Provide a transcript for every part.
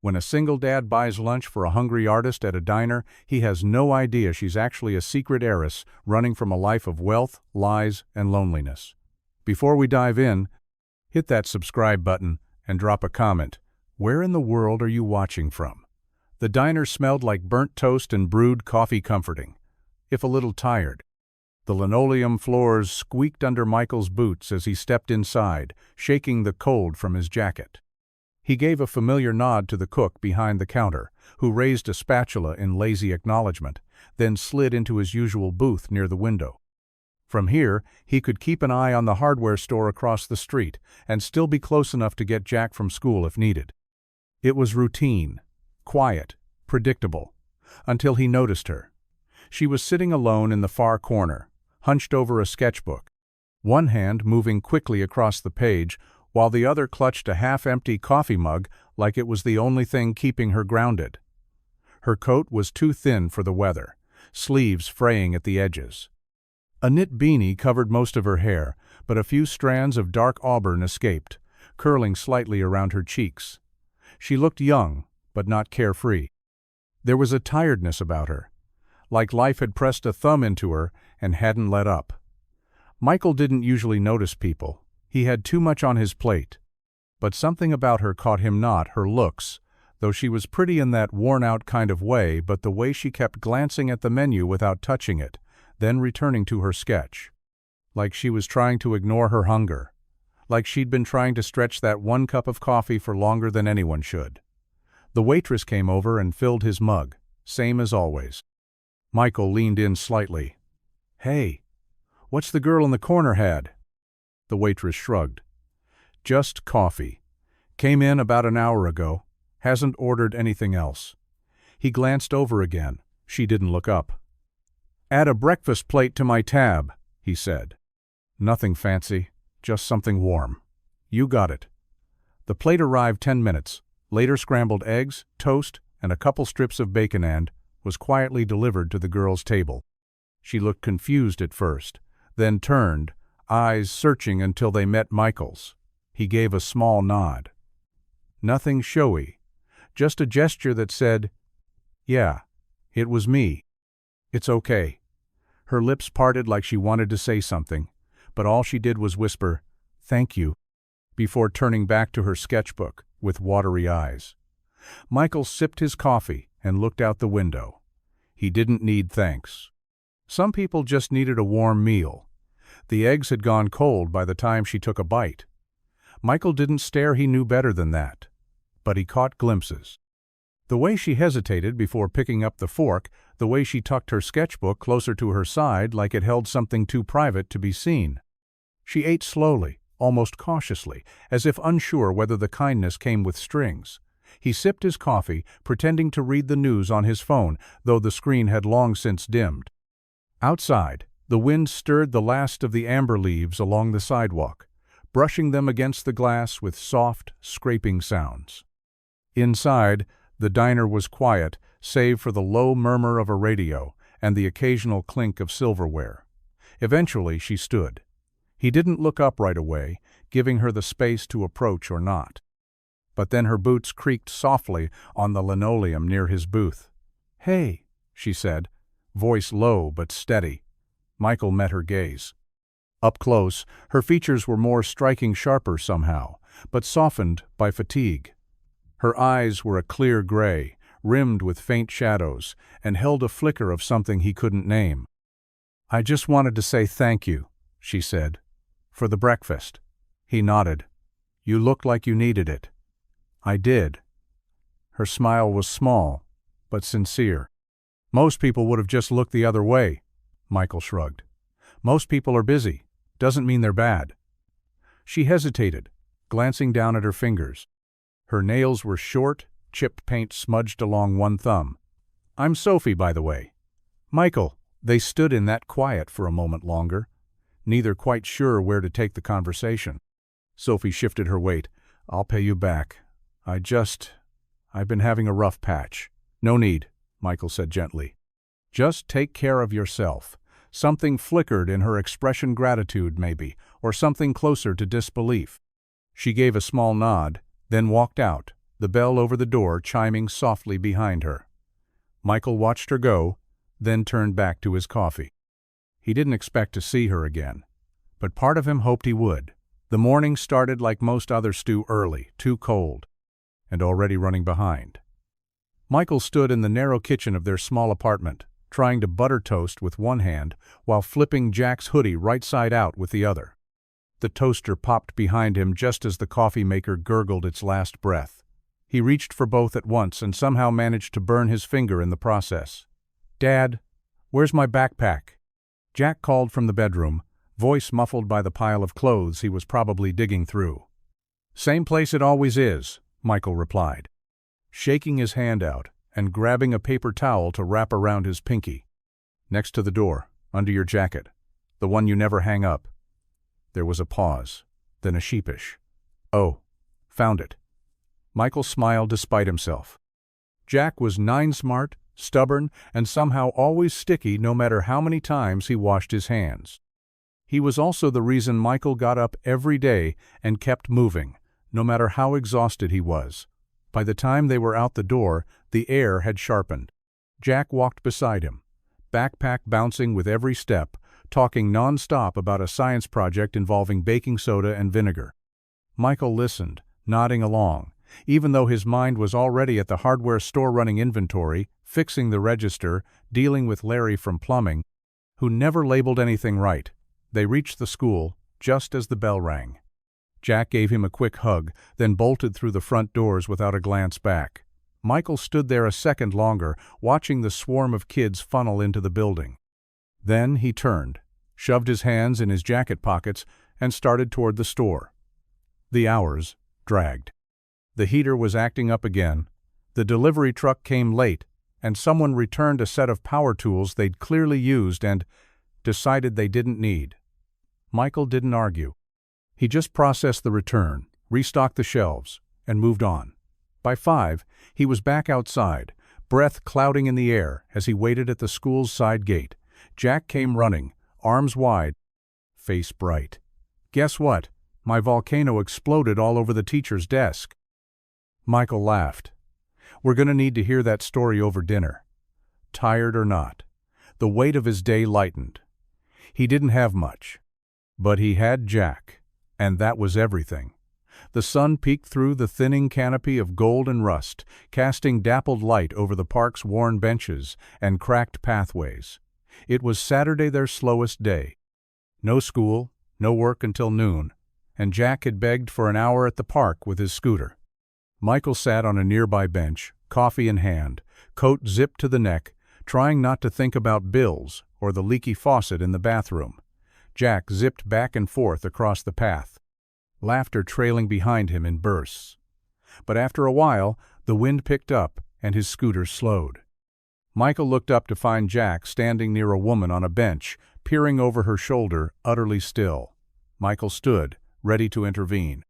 When a single dad buys lunch for a hungry artist at a diner, he has no idea she's actually a secret heiress running from a life of wealth, lies, and loneliness. Before we dive in, hit that subscribe button and drop a comment. Where in the world are you watching from? The diner smelled like burnt toast and brewed coffee, comforting, if a little tired. The linoleum floors squeaked under Michael's boots as he stepped inside, shaking the cold from his jacket. He gave a familiar nod to the cook behind the counter, who raised a spatula in lazy acknowledgement, then slid into his usual booth near the window. From here, he could keep an eye on the hardware store across the street and still be close enough to get Jack from school if needed. It was routine, quiet, predictable, until he noticed her. She was sitting alone in the far corner, hunched over a sketchbook, one hand moving quickly across the page, while the other clutched a half-empty coffee mug like it was the only thing keeping her grounded. Her coat was too thin for the weather, sleeves fraying at the edges. A knit beanie covered most of her hair, but a few strands of dark auburn escaped, curling slightly around her cheeks. She looked young, but not carefree. There was a tiredness about her, like life had pressed a thumb into her and hadn't let up. Michael didn't usually notice people. He had too much on his plate. But something about her caught him, not her looks, though she was pretty in that worn-out kind of way, but the way she kept glancing at the menu without touching it, then returning to her sketch. Like she was trying to ignore her hunger. Like she'd been trying to stretch that one cup of coffee for longer than anyone should. The waitress came over and filled his mug, same as always. Michael leaned in slightly. "Hey, what's the girl in the corner had?" The waitress shrugged. "Just coffee. Came in about an hour ago. Hasn't ordered anything else." He glanced over again. She didn't look up. "Add a breakfast plate to my tab," he said. "Nothing fancy, just something warm." "You got it." The plate arrived 10 minutes. Later, scrambled eggs, toast, and a couple strips of bacon and was quietly delivered to the girl's table. She looked confused at first, then turned, eyes searching until they met Michael's. He gave a small nod. Nothing showy, just a gesture that said, "Yeah, it was me. It's okay." Her lips parted like she wanted to say something, but all she did was whisper, "Thank you," before turning back to her sketchbook with watery eyes. Michael sipped his coffee and looked out the window. He didn't need thanks. Some people just needed a warm meal. The eggs had gone cold by the time she took a bite. Michael didn't stare, he knew better than that. But he caught glimpses. The way she hesitated before picking up the fork, the way she tucked her sketchbook closer to her side like it held something too private to be seen. She ate slowly, almost cautiously, as if unsure whether the kindness came with strings. He sipped his coffee, pretending to read the news on his phone, though the screen had long since dimmed. Outside, the wind stirred the last of the amber leaves along the sidewalk, brushing them against the glass with soft, scraping sounds. Inside, the diner was quiet, save for the low murmur of a radio and the occasional clink of silverware. Eventually, she stood. He didn't look up right away, giving her the space to approach or not. But then her boots creaked softly on the linoleum near his booth. "Hey," she said, voice low but steady. Michael met her gaze. Up close, her features were more striking, sharper somehow, but softened by fatigue. Her eyes were a clear gray, rimmed with faint shadows, and held a flicker of something he couldn't name. "I just wanted to say thank you," she said, "for the breakfast." He nodded. "You looked like you needed it." "I did." Her smile was small, but sincere. "Most people would have just looked the other way," Michael shrugged. "Most people are busy. Doesn't mean they're bad." She hesitated, glancing down at her fingers. Her nails were short, chipped paint smudged along one thumb. "I'm Sophie, by the way." "Michael." They stood in that quiet for a moment longer, neither quite sure where to take the conversation. Sophie shifted her weight. "I'll pay you back. I've been having a rough patch." "No need," Michael said gently. "Just take care of yourself." Something flickered in her expression, gratitude maybe, or something closer to disbelief. She gave a small nod, then walked out, the bell over the door chiming softly behind her. Michael watched her go, then turned back to his coffee. He didn't expect to see her again, but part of him hoped he would. The morning started like most others too early, too cold, and already running behind. Michael stood in the narrow kitchen of their small apartment, trying to butter toast with one hand while flipping Jack's hoodie right side out with the other. The toaster popped behind him just as the coffee maker gurgled its last breath. He reached for both at once and somehow managed to burn his finger in the process. "Dad, where's my backpack?" Jack called from the bedroom, voice muffled by the pile of clothes he was probably digging through. "Same place it always is," Michael replied, shaking his hand out and grabbing a paper towel to wrap around his pinky. "Next to the door, under your jacket, the one you never hang up." There was a pause, then a sheepish, "Oh, found it." Michael smiled despite himself. Jack was smart, stubborn, and somehow always sticky no matter how many times he washed his hands. He was also the reason Michael got up every day and kept moving, no matter how exhausted he was. By the time they were out the door, the air had sharpened. Jack walked beside him, backpack bouncing with every step, talking non-stop about a science project involving baking soda and vinegar. Michael listened, nodding along, even though his mind was already at the hardware store running inventory, fixing the register, dealing with Larry from plumbing, who never labeled anything right. They reached the school just as the bell rang. Jack gave him a quick hug, then bolted through the front doors without a glance back. Michael stood there a second longer, watching the swarm of kids funnel into the building. Then he turned, shoved his hands in his jacket pockets, and started toward the store. The hours dragged. The heater was acting up again, the delivery truck came late, and someone returned a set of power tools they'd clearly used and decided they didn't need. Michael didn't argue. He just processed the return, restocked the shelves, and moved on. By 5, he was back outside, breath clouding in the air as he waited at the school's side gate. Jack came running, arms wide, face bright. "Guess what? My volcano exploded all over the teacher's desk." Michael laughed. "We're going to need to hear that story over dinner." Tired or not, the weight of his day lightened. He didn't have much, but he had Jack, and that was everything. The sun peeked through the thinning canopy of gold and rust, casting dappled light over the park's worn benches and cracked pathways. It was Saturday, their slowest day. No school, no work until noon, and Jack had begged for an hour at the park with his scooter. Michael sat on a nearby bench, coffee in hand, coat zipped to the neck, trying not to think about bills or the leaky faucet in the bathroom. Jack zipped back and forth across the path, laughter trailing behind him in bursts. But after a while, the wind picked up and his scooter slowed. Michael looked up to find Jack standing near a woman on a bench, peering over her shoulder, utterly still. Michael stood, ready to intervene.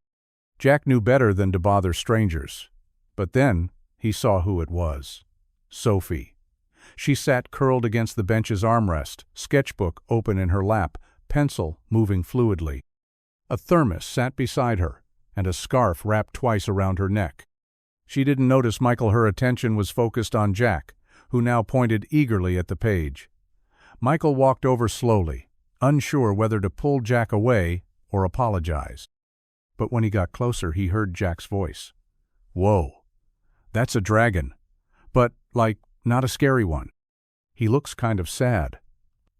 Jack knew better than to bother strangers. But then he saw who it was. Sophie. She sat curled against the bench's armrest, sketchbook open in her lap, pencil moving fluidly. A thermos sat beside her, and a scarf wrapped twice around her neck. She didn't notice Michael. Her attention was focused on Jack, who now pointed eagerly at the page. Michael walked over slowly, unsure whether to pull Jack away or apologize. But when he got closer, he heard Jack's voice. "Whoa, that's a dragon. But, not a scary one. He looks kind of sad."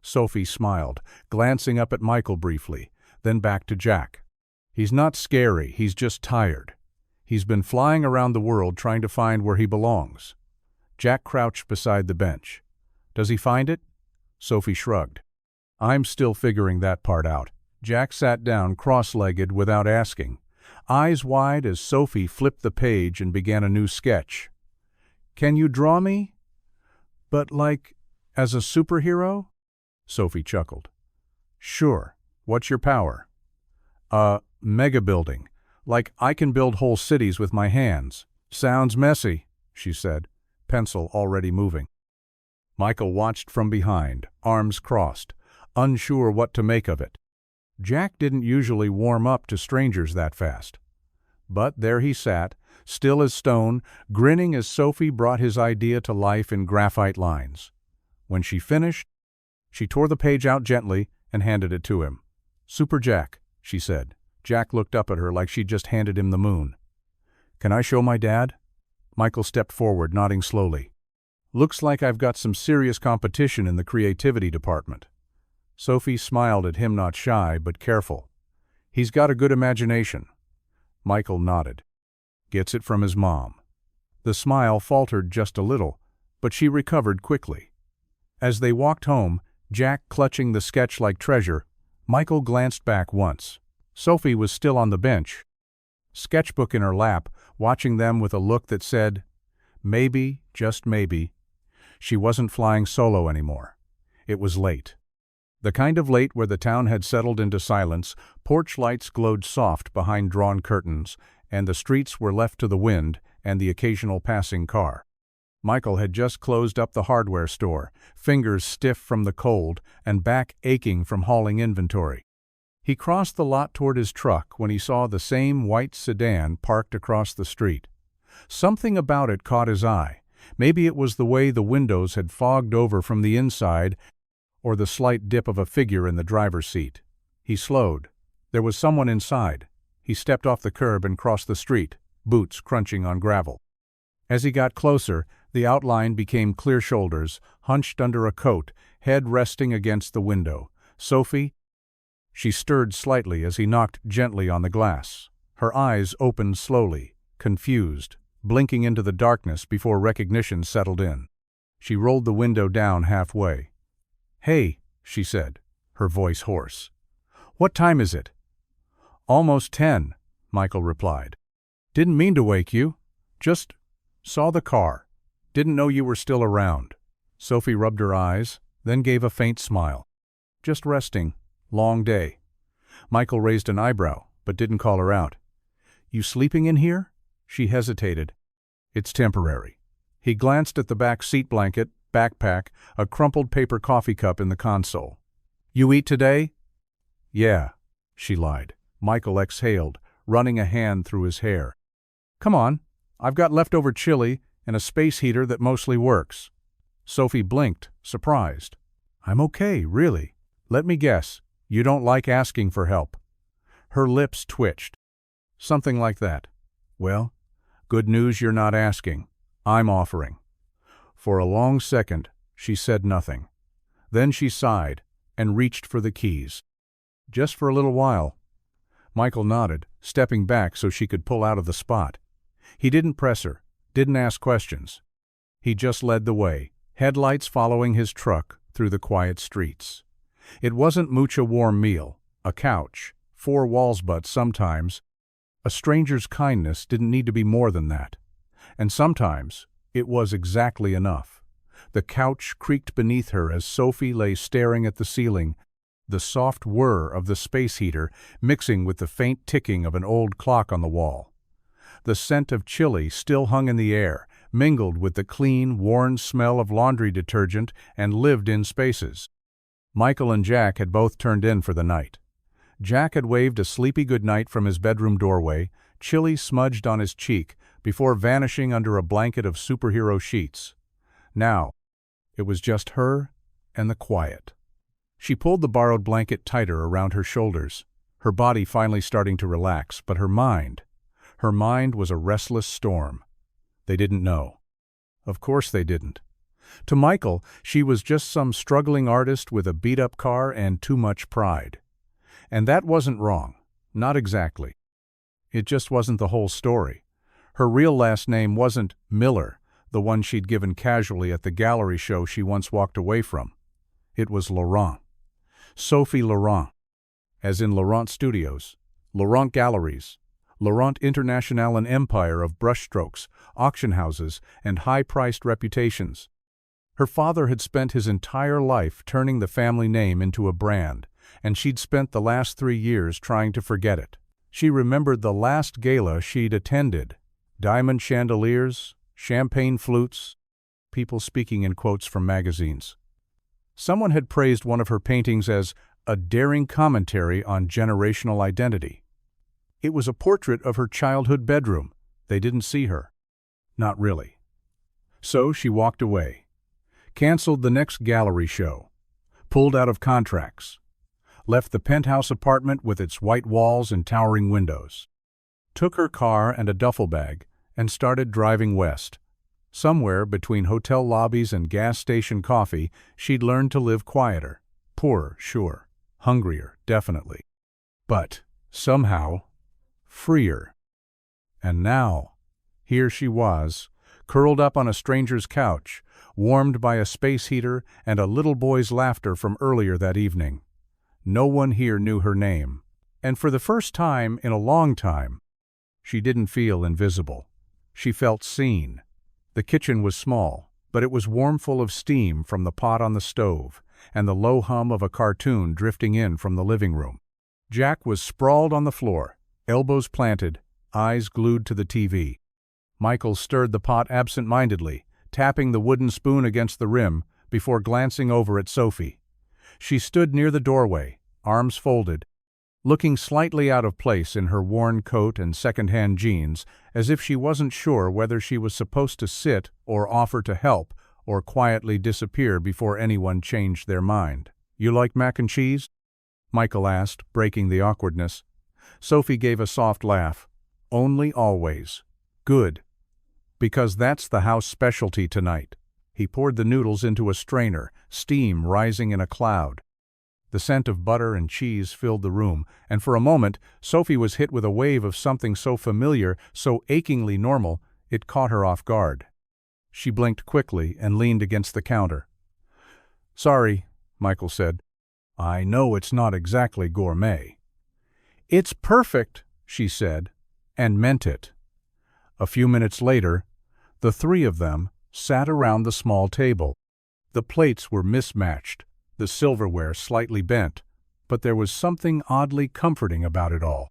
Sophie smiled, glancing up at Michael briefly, then back to Jack. "He's not scary, he's just tired. He's been flying around the world trying to find where he belongs." Jack crouched beside the bench. "Does he find it?" Sophie shrugged. "I'm still figuring that part out." Jack sat down cross-legged without asking, eyes wide as Sophie flipped the page and began a new sketch. "Can you draw me? But as a superhero?" Sophie chuckled. "Sure. What's your power?" Mega building. I can build whole cities with my hands." "Sounds messy," she said, pencil already moving. Michael watched from behind, arms crossed, unsure what to make of it. Jack didn't usually warm up to strangers that fast. But there he sat, still as stone, grinning as Sophie brought his idea to life in graphite lines. When she finished, she tore the page out gently and handed it to him. "Super Jack," she said. Jack looked up at her like she'd just handed him the moon. "Can I show my dad?" Michael stepped forward, nodding slowly. "Looks like I've got some serious competition in the creativity department." Sophie smiled at him, not shy, but careful. "He's got a good imagination." Michael nodded. "Gets it from his mom." The smile faltered just a little, but she recovered quickly. As they walked home, Jack clutching the sketch like treasure, Michael glanced back once. Sophie was still on the bench, sketchbook in her lap, watching them with a look that said, maybe, just maybe, she wasn't flying solo anymore. It was late. The kind of late where the town had settled into silence, porch lights glowed soft behind drawn curtains, and the streets were left to the wind and the occasional passing car. Michael had just closed up the hardware store, fingers stiff from the cold and back aching from hauling inventory. He crossed the lot toward his truck when he saw the same white sedan parked across the street. Something about it caught his eye. Maybe it was the way the windows had fogged over from the inside, or the slight dip of a figure in the driver's seat. He slowed. There was someone inside. He stepped off the curb and crossed the street, boots crunching on gravel. As he got closer, the outline became clear shoulders, hunched under a coat, head resting against the window. "Sophie?" She stirred slightly as he knocked gently on the glass. Her eyes opened slowly, confused, blinking into the darkness before recognition settled in. She rolled the window down halfway. "Hey," she said, her voice hoarse. "What time is it?" "Almost 10, Michael replied. "Didn't mean to wake you. Just saw the car. Didn't know you were still around." Sophie rubbed her eyes, then gave a faint smile. "Just resting. Long day." Michael raised an eyebrow, but didn't call her out. "You sleeping in here?" She hesitated. "It's temporary." He glanced at the back seat blanket, backpack, a crumpled paper coffee cup in the console. "You eat today?" "Yeah," she lied. Michael exhaled, running a hand through his hair. "Come on. I've got leftover chili and a space heater that mostly works." Sophie blinked, surprised. "I'm okay, really. Let me guess. You don't like asking for help." Her lips twitched. "Something like that. Well, good news you're not asking. I'm offering." For a long second, she said nothing. Then she sighed and reached for the keys. "Just for a little while." Michael nodded, stepping back so she could pull out of the spot. He didn't press her, didn't ask questions. He just led the way, headlights following his truck through the quiet streets. It wasn't much a warm meal, a couch, 4 walls, but sometimes a stranger's kindness didn't need to be more than that. And sometimes it was exactly enough. The couch creaked beneath her as Sophie lay staring at the ceiling, the soft whir of the space heater mixing with the faint ticking of an old clock on the wall. The scent of chili still hung in the air, mingled with the clean, worn smell of laundry detergent and lived-in spaces. Michael and Jack had both turned in for the night. Jack had waved a sleepy goodnight from his bedroom doorway, chili smudged on his cheek, before vanishing under a blanket of superhero sheets. Now, it was just her and the quiet. She pulled the borrowed blanket tighter around her shoulders, her body finally starting to relax, but her mind was a restless storm. They didn't know. Of course they didn't. To Michael, she was just some struggling artist with a beat-up car and too much pride. And that wasn't wrong. Not exactly. It just wasn't the whole story. Her real last name wasn't Miller, the one she'd given casually at the gallery show she once walked away from. It was Laurent. Sophie Laurent. As in Laurent Studios, Laurent Galleries, Laurent International, an empire of brushstrokes, auction houses, and high-priced reputations. Her father had spent his entire life turning the family name into a brand, and she'd spent the last 3 years trying to forget it. She remembered the last gala she'd attended. Diamond chandeliers, champagne flutes, people speaking in quotes from magazines. Someone had praised one of her paintings as a daring commentary on generational identity. It was a portrait of her childhood bedroom, They didn't see her. Not really. So she walked away, canceled the next gallery show, pulled out of contracts, left the penthouse apartment with its white walls and towering windows, took her car and a duffel bag, and started driving west. Somewhere between hotel lobbies and gas station coffee, she'd learned to live quieter. Poorer, sure. Hungrier, definitely. But, somehow, freer. And now, here she was, curled up on a stranger's couch, warmed by a space heater and a little boy's laughter from earlier that evening. No one here knew her name. And for the first time in a long time, she didn't feel invisible. She felt seen. The kitchen was small, but it was warm, full of steam from the pot on the stove, and the low hum of a cartoon drifting in from the living room. Jack was sprawled on the floor, elbows planted, eyes glued to the TV. Michael stirred the pot absent-mindedly, tapping the wooden spoon against the rim before glancing over at Sophie. She stood near the doorway, arms folded, looking slightly out of place in her worn coat and second-hand jeans, as if she wasn't sure whether she was supposed to sit or offer to help or quietly disappear before anyone changed their mind. "You like mac and cheese?" Michael asked, breaking the awkwardness. Sophie gave a soft laugh. "Only always." "Good. Because that's the house specialty tonight." He poured the noodles into a strainer, steam rising in a cloud. The scent of butter and cheese filled the room, and for a moment Sophie was hit with a wave of something so familiar, so achingly normal, it caught her off guard. She blinked quickly and leaned against the counter. "Sorry," Michael said. "I know it's not exactly gourmet." "It's perfect," she said, and meant it. A few minutes later, the three of them sat around the small table. The plates were mismatched, the silverware slightly bent, but there was something oddly comforting about it all.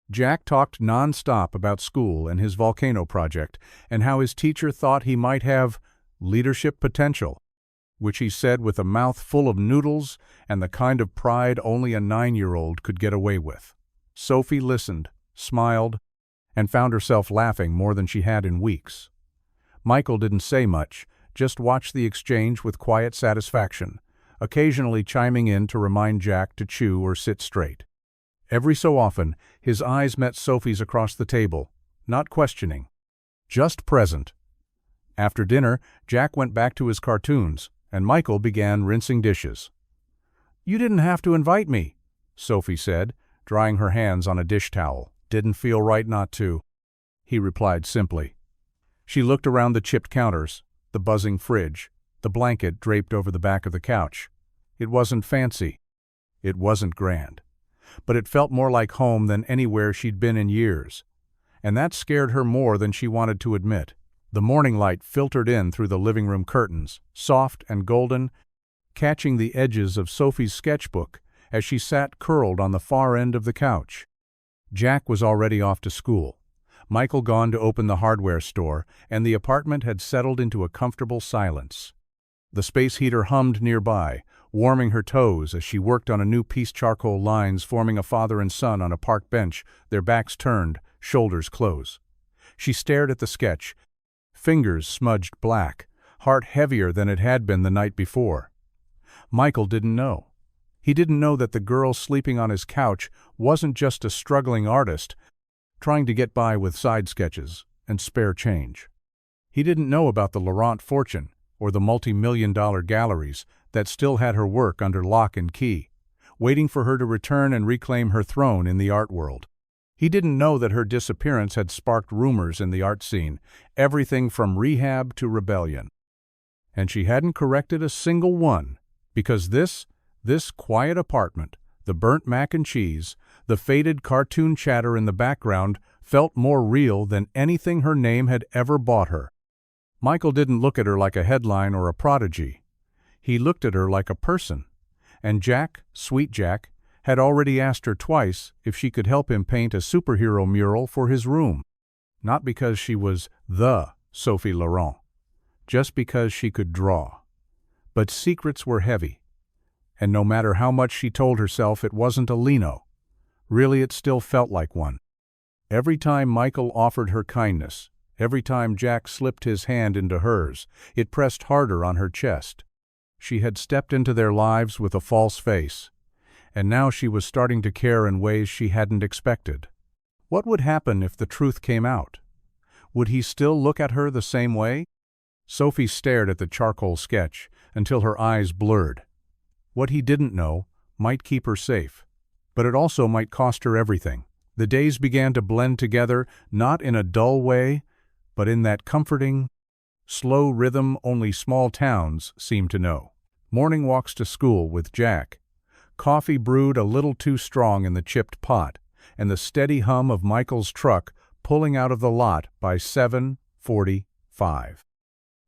Jack talked non-stop about school and his volcano project, and how his teacher thought he might have leadership potential, which he said with a mouth full of noodles and the kind of pride only a 9-year-old could get away with. Sophie listened, smiled, and found herself laughing more than she had in weeks. Michael didn't say much, just watched the exchange with quiet satisfaction, occasionally chiming in to remind Jack to chew or sit straight. Every so often, his eyes met Sophie's across the table, not questioning, just present. After dinner, Jack went back to his cartoons, and Michael began rinsing dishes. "You didn't have to invite me," Sophie said, drying her hands on a dish towel. "Didn't feel right not to," he replied simply. She looked around the chipped counters, the buzzing fridge, the blanket draped over the back of the couch. It wasn't fancy. It wasn't grand. But it felt more like home than anywhere she'd been in years. And that scared her more than she wanted to admit. The morning light filtered in through the living room curtains, soft and golden, catching the edges of Sophie's sketchbook as she sat curled on the far end of the couch. Jack was already off to school, Michael gone to open the hardware store, and the apartment had settled into a comfortable silence. The space heater hummed nearby, warming her toes as she worked on a new piece charcoal lines forming a father and son on a park bench, their backs turned, shoulders close. She stared at the sketch, fingers smudged black, heart heavier than it had been the night before. Michael didn't know. He didn't know that the girl sleeping on his couch wasn't just a struggling artist, trying to get by with side sketches and spare change. He didn't know about the Laurent fortune or the multi-million-dollar galleries that still had her work under lock and key, waiting for her to return and reclaim her throne in the art world. He didn't know that her disappearance had sparked rumors in the art scene, everything from rehab to rebellion. And she hadn't corrected a single one, because this quiet apartment, the burnt mac and cheese, the faded cartoon chatter in the background felt more real than anything her name had ever bought her. Michael didn't look at her like a headline or a prodigy. He looked at her like a person. And Jack, sweet Jack, had already asked her twice if she could help him paint a superhero mural for his room. Not because she was the Sophie Laurent, just because she could draw. But secrets were heavy. And no matter how much she told herself it wasn't a lino, really it still felt like one. Every time Michael offered her kindness, every time Jack slipped his hand into hers, it pressed harder on her chest. She had stepped into their lives with a false face, and now she was starting to care in ways she hadn't expected. What would happen if the truth came out? Would he still look at her the same way? Sophie stared at the charcoal sketch until her eyes blurred. What he didn't know might keep her safe, but it also might cost her everything. The days began to blend together, not in a dull way, but in that comforting, slow rhythm only small towns seem to know. Morning walks to school with Jack. Coffee brewed a little too strong in the chipped pot, and the steady hum of Michael's truck pulling out of the lot by 7:45.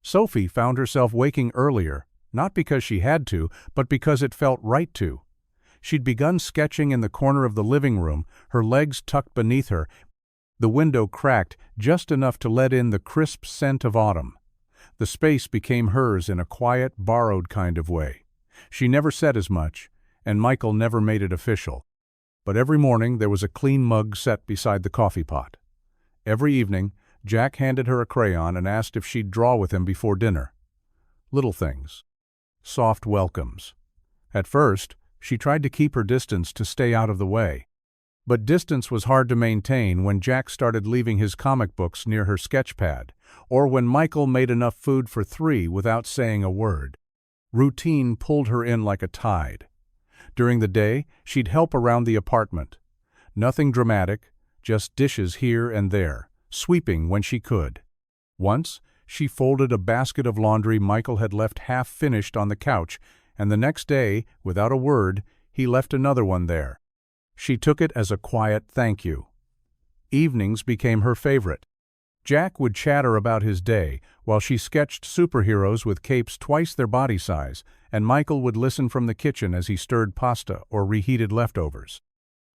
Sophie found herself waking earlier, not because she had to, but because it felt right to. She'd begun sketching in the corner of the living room, her legs tucked beneath her, the window cracked just enough to let in the crisp scent of autumn. The space became hers in a quiet, borrowed kind of way. She never said as much, and Michael never made it official. But every morning there was a clean mug set beside the coffee pot. Every evening, Jack handed her a crayon and asked if she'd draw with him before dinner. Little things. Soft welcomes. At first, she tried to keep her distance to stay out of the way. But distance was hard to maintain when Jack started leaving his comic books near her sketch pad, or when Michael made enough food for 3 without saying a word. Routine pulled her in like a tide. During the day, she'd help around the apartment. Nothing dramatic, just dishes here and there, sweeping when she could. Once, she folded a basket of laundry Michael had left half-finished on the couch, and the next day, without a word, he left another one there. She took it as a quiet thank you. Evenings became her favorite. Jack would chatter about his day, while she sketched superheroes with capes twice their body size, and Michael would listen from the kitchen as he stirred pasta or reheated leftovers.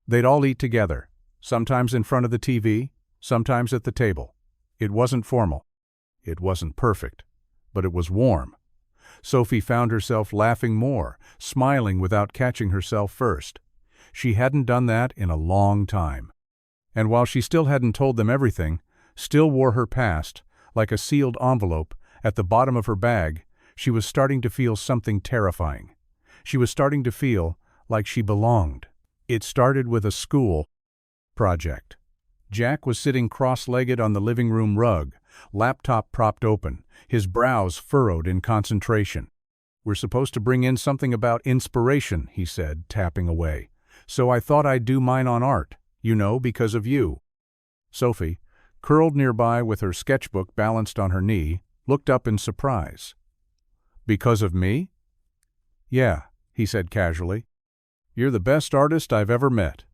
They'd all eat together, sometimes in front of the TV, sometimes at the table. It wasn't formal. It wasn't perfect, but it was warm. Sophie found herself laughing more, smiling without catching herself first. She hadn't done that in a long time. And while she still hadn't told them everything, still wore her past, like a sealed envelope, at the bottom of her bag, she was starting to feel something terrifying. She was starting to feel like she belonged. It started with a school project. Jack was sitting cross-legged on the living room rug, laptop propped open, his brows furrowed in concentration. "We're supposed to bring in something about inspiration," he said, tapping away. "So I thought I'd do mine on art, because of you." Sophie, curled nearby with her sketchbook balanced on her knee, looked up in surprise. "Because of me?" "Yeah," he said casually. "You're the best artist I've ever met.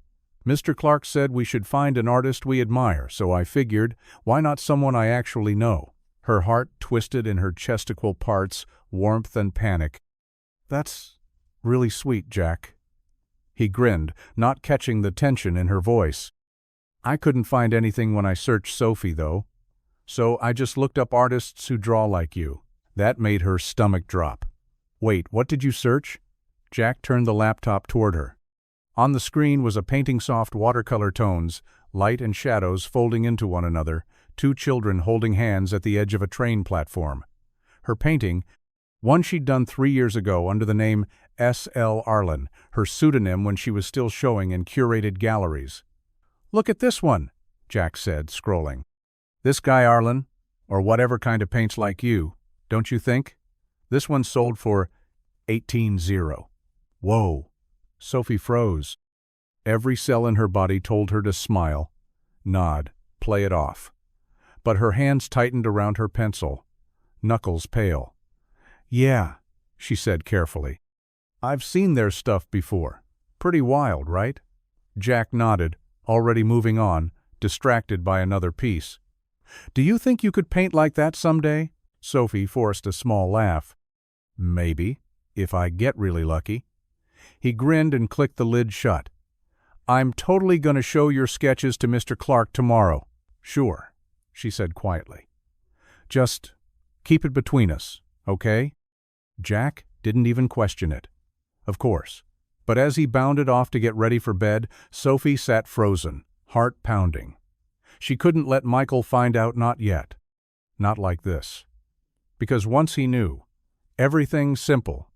Mr. Clark said we should find an artist we admire, so I figured, why not someone I actually know?" Her heart twisted in her chesticle parts, warmth and panic. "That's really sweet, Jack." He grinned, not catching the tension in her voice. "I couldn't find anything when I searched Sophie, though. So I just looked up artists who draw like you." That made her stomach drop. "Wait, what did you search?" Jack turned the laptop toward her. On the screen was a painting soft watercolor tones, light and shadows folding into one another, 2 children holding hands at the edge of a train platform. Her painting, one she'd done 3 years ago under the name S.L. Arlen, her pseudonym when she was still showing in curated galleries. "Look at this one," Jack said, scrolling. "This guy Arlen, or whatever kind of paints like you, don't you think? This one sold for 18,000. Whoa. Sophie froze. Every cell in her body told her to smile, nod, play it off. But her hands tightened around her pencil, knuckles pale. "Yeah," she said carefully. "I've seen their stuff before. Pretty wild, right?" Jack nodded, already moving on, distracted by another piece. "Do you think you could paint like that someday?" Sophie forced a small laugh. "Maybe, if I get really lucky." He grinned and clicked the lid shut. "I'm totally going to show your sketches to Mr. Clark tomorrow." "Sure," she said quietly. "Just keep it between us, okay?" Jack didn't even question it. Of course. But as he bounded off to get ready for bed, Sophie sat frozen, heart pounding. She couldn't let Michael find out, not yet. Not like this. Because once he knew, everything simple,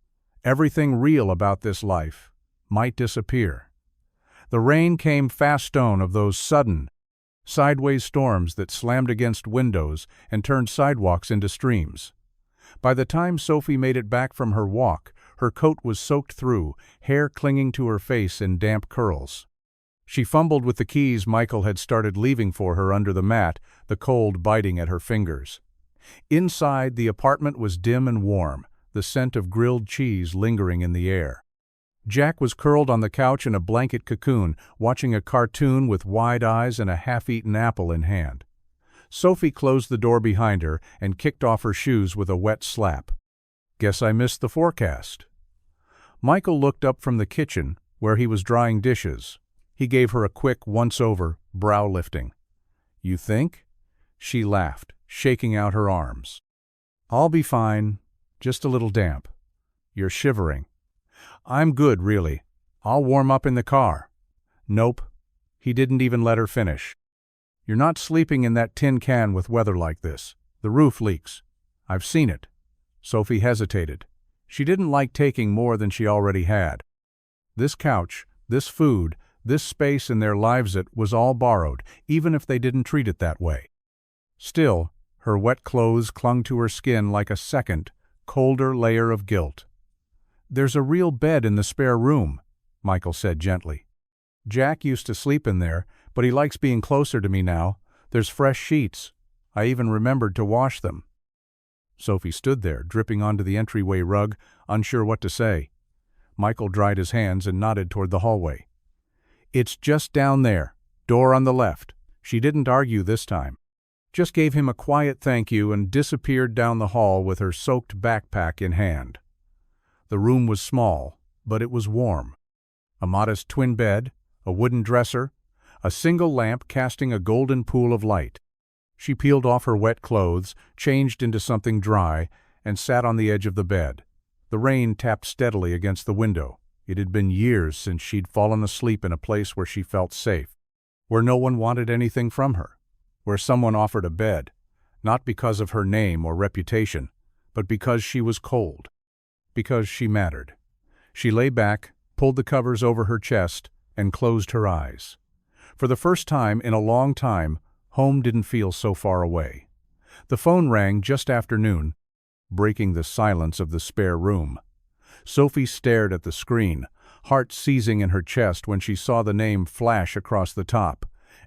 everything real about this life might disappear. The rain came fast-stone of those sudden, sideways storms that slammed against windows and turned sidewalks into streams. By the time Sophie made it back from her walk, her coat was soaked through, hair clinging to her face in damp curls. She fumbled with the keys Michael had started leaving for her under the mat, the cold biting at her fingers. Inside, the apartment was dim and warm, the scent of grilled cheese lingering in the air. Jack was curled on the couch in a blanket cocoon, watching a cartoon with wide eyes and a half-eaten apple in hand. Sophie closed the door behind her and kicked off her shoes with a wet slap. "Guess I missed the forecast." Michael looked up from the kitchen, where he was drying dishes. He gave her a quick once-over, brow lifting. "You think?" She laughed, shaking out her arms. "I'll be fine, just a little damp. You're shivering." "I'm good, really. I'll warm up in the car." "Nope." He didn't even let her finish. "You're not sleeping in that tin can with weather like this. The roof leaks. I've seen it." Sophie hesitated. She didn't like taking more than she already had. This couch, this food, this space in their lives, it was all borrowed, even if they didn't treat it that way. Still, her wet clothes clung to her skin like a second, colder layer of guilt. "There's a real bed in the spare room," Michael said gently. "Jack used to sleep in there, but he likes being closer to me now. There's fresh sheets. I even remembered to wash them." Sophie stood there, dripping onto the entryway rug, unsure what to say. Michael dried his hands and nodded toward the hallway. "It's just down there, door on the left." She didn't argue this time. Just gave him a quiet thank you and disappeared down the hall with her soaked backpack in hand. The room was small, but it was warm. A modest twin bed, a wooden dresser, a single lamp casting a golden pool of light. She peeled off her wet clothes, changed into something dry, and sat on the edge of the bed. The rain tapped steadily against the window. It had been years since she'd fallen asleep in a place where she felt safe, where no one wanted anything from her, where someone offered a bed, not because of her name or reputation, but because she was cold, because she mattered. She lay back, pulled the covers over her chest, and closed her eyes. For the first time in a long time, home didn't feel so far away. The phone rang just after noon, breaking the silence of the spare room. Sophie stared at the screen, heart seizing in her chest when she saw the name flash across the top.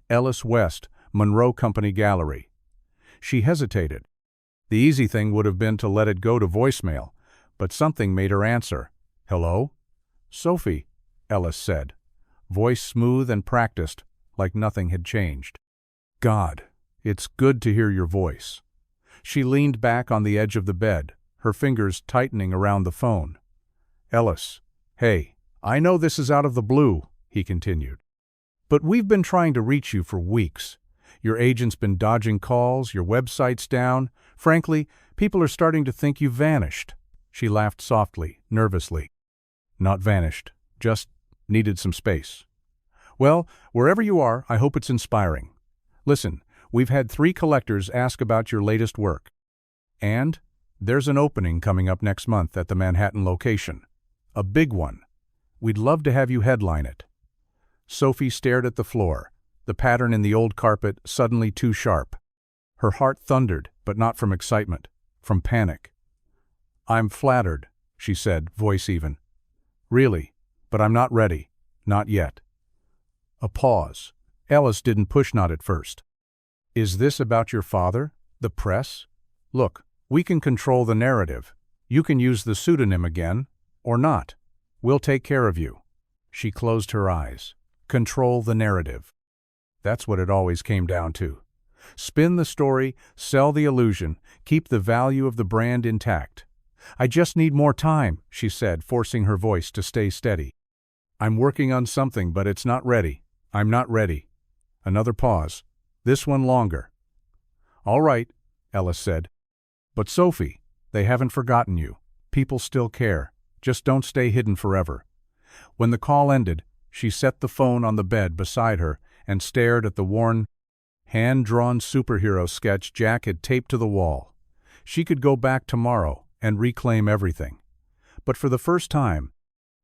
Ellis West, Monroe Company Gallery. She hesitated. The easy thing would have been to let it go to voicemail, but something made her answer. "Hello?" "Sophie," Ellis said, voice smooth and practiced, like nothing had changed. "God, it's good to hear your voice." She leaned back on the edge of the bed, her fingers tightening around the phone. "Ellis, hey, I know this is out of the blue," he continued, "but we've been trying to reach you for weeks. Your agent's been dodging calls, your website's down. Frankly, people are starting to think you vanished." She laughed softly, nervously. "Not vanished, just needed some space." "Well, wherever you are, I hope it's inspiring. Listen, we've had 3 collectors ask about your latest work. And there's an opening coming up next month at the Manhattan location. A big one. We'd love to have you headline it." Sophie stared at the floor, the pattern in the old carpet suddenly too sharp. Her heart thundered, but not from excitement, from panic. "I'm flattered," she said, voice even. "Really, but I'm not ready. Not yet." A pause. Ellis didn't push not at first. "Is this about your father? The press? Look, we can control the narrative. You can use the pseudonym again, or not. We'll take care of you." She closed her eyes. Control the narrative. That's what it always came down to. Spin the story, sell the illusion, keep the value of the brand intact. "I just need more time," she said, forcing her voice to stay steady. "I'm working on something, but it's not ready. I'm not ready." Another pause. This one longer. "All right," Ellis said. "But Sophie, they haven't forgotten you. People still care. Just don't stay hidden forever." When the call ended, she set the phone on the bed beside her and stared at the worn, hand-drawn superhero sketch Jack had taped to the wall. She could go back tomorrow and reclaim everything. But for the first time,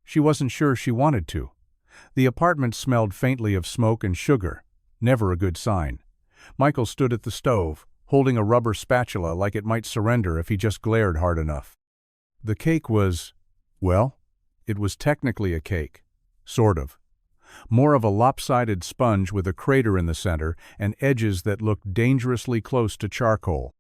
she wasn't sure she wanted to. The apartment smelled faintly of smoke and sugar, never a good sign. Michael stood at the stove, holding a rubber spatula like it might surrender if he just glared hard enough. The cake was, well, it was technically a cake. Sort of. More of a lopsided sponge with a crater in the center and edges that looked dangerously close to charcoal.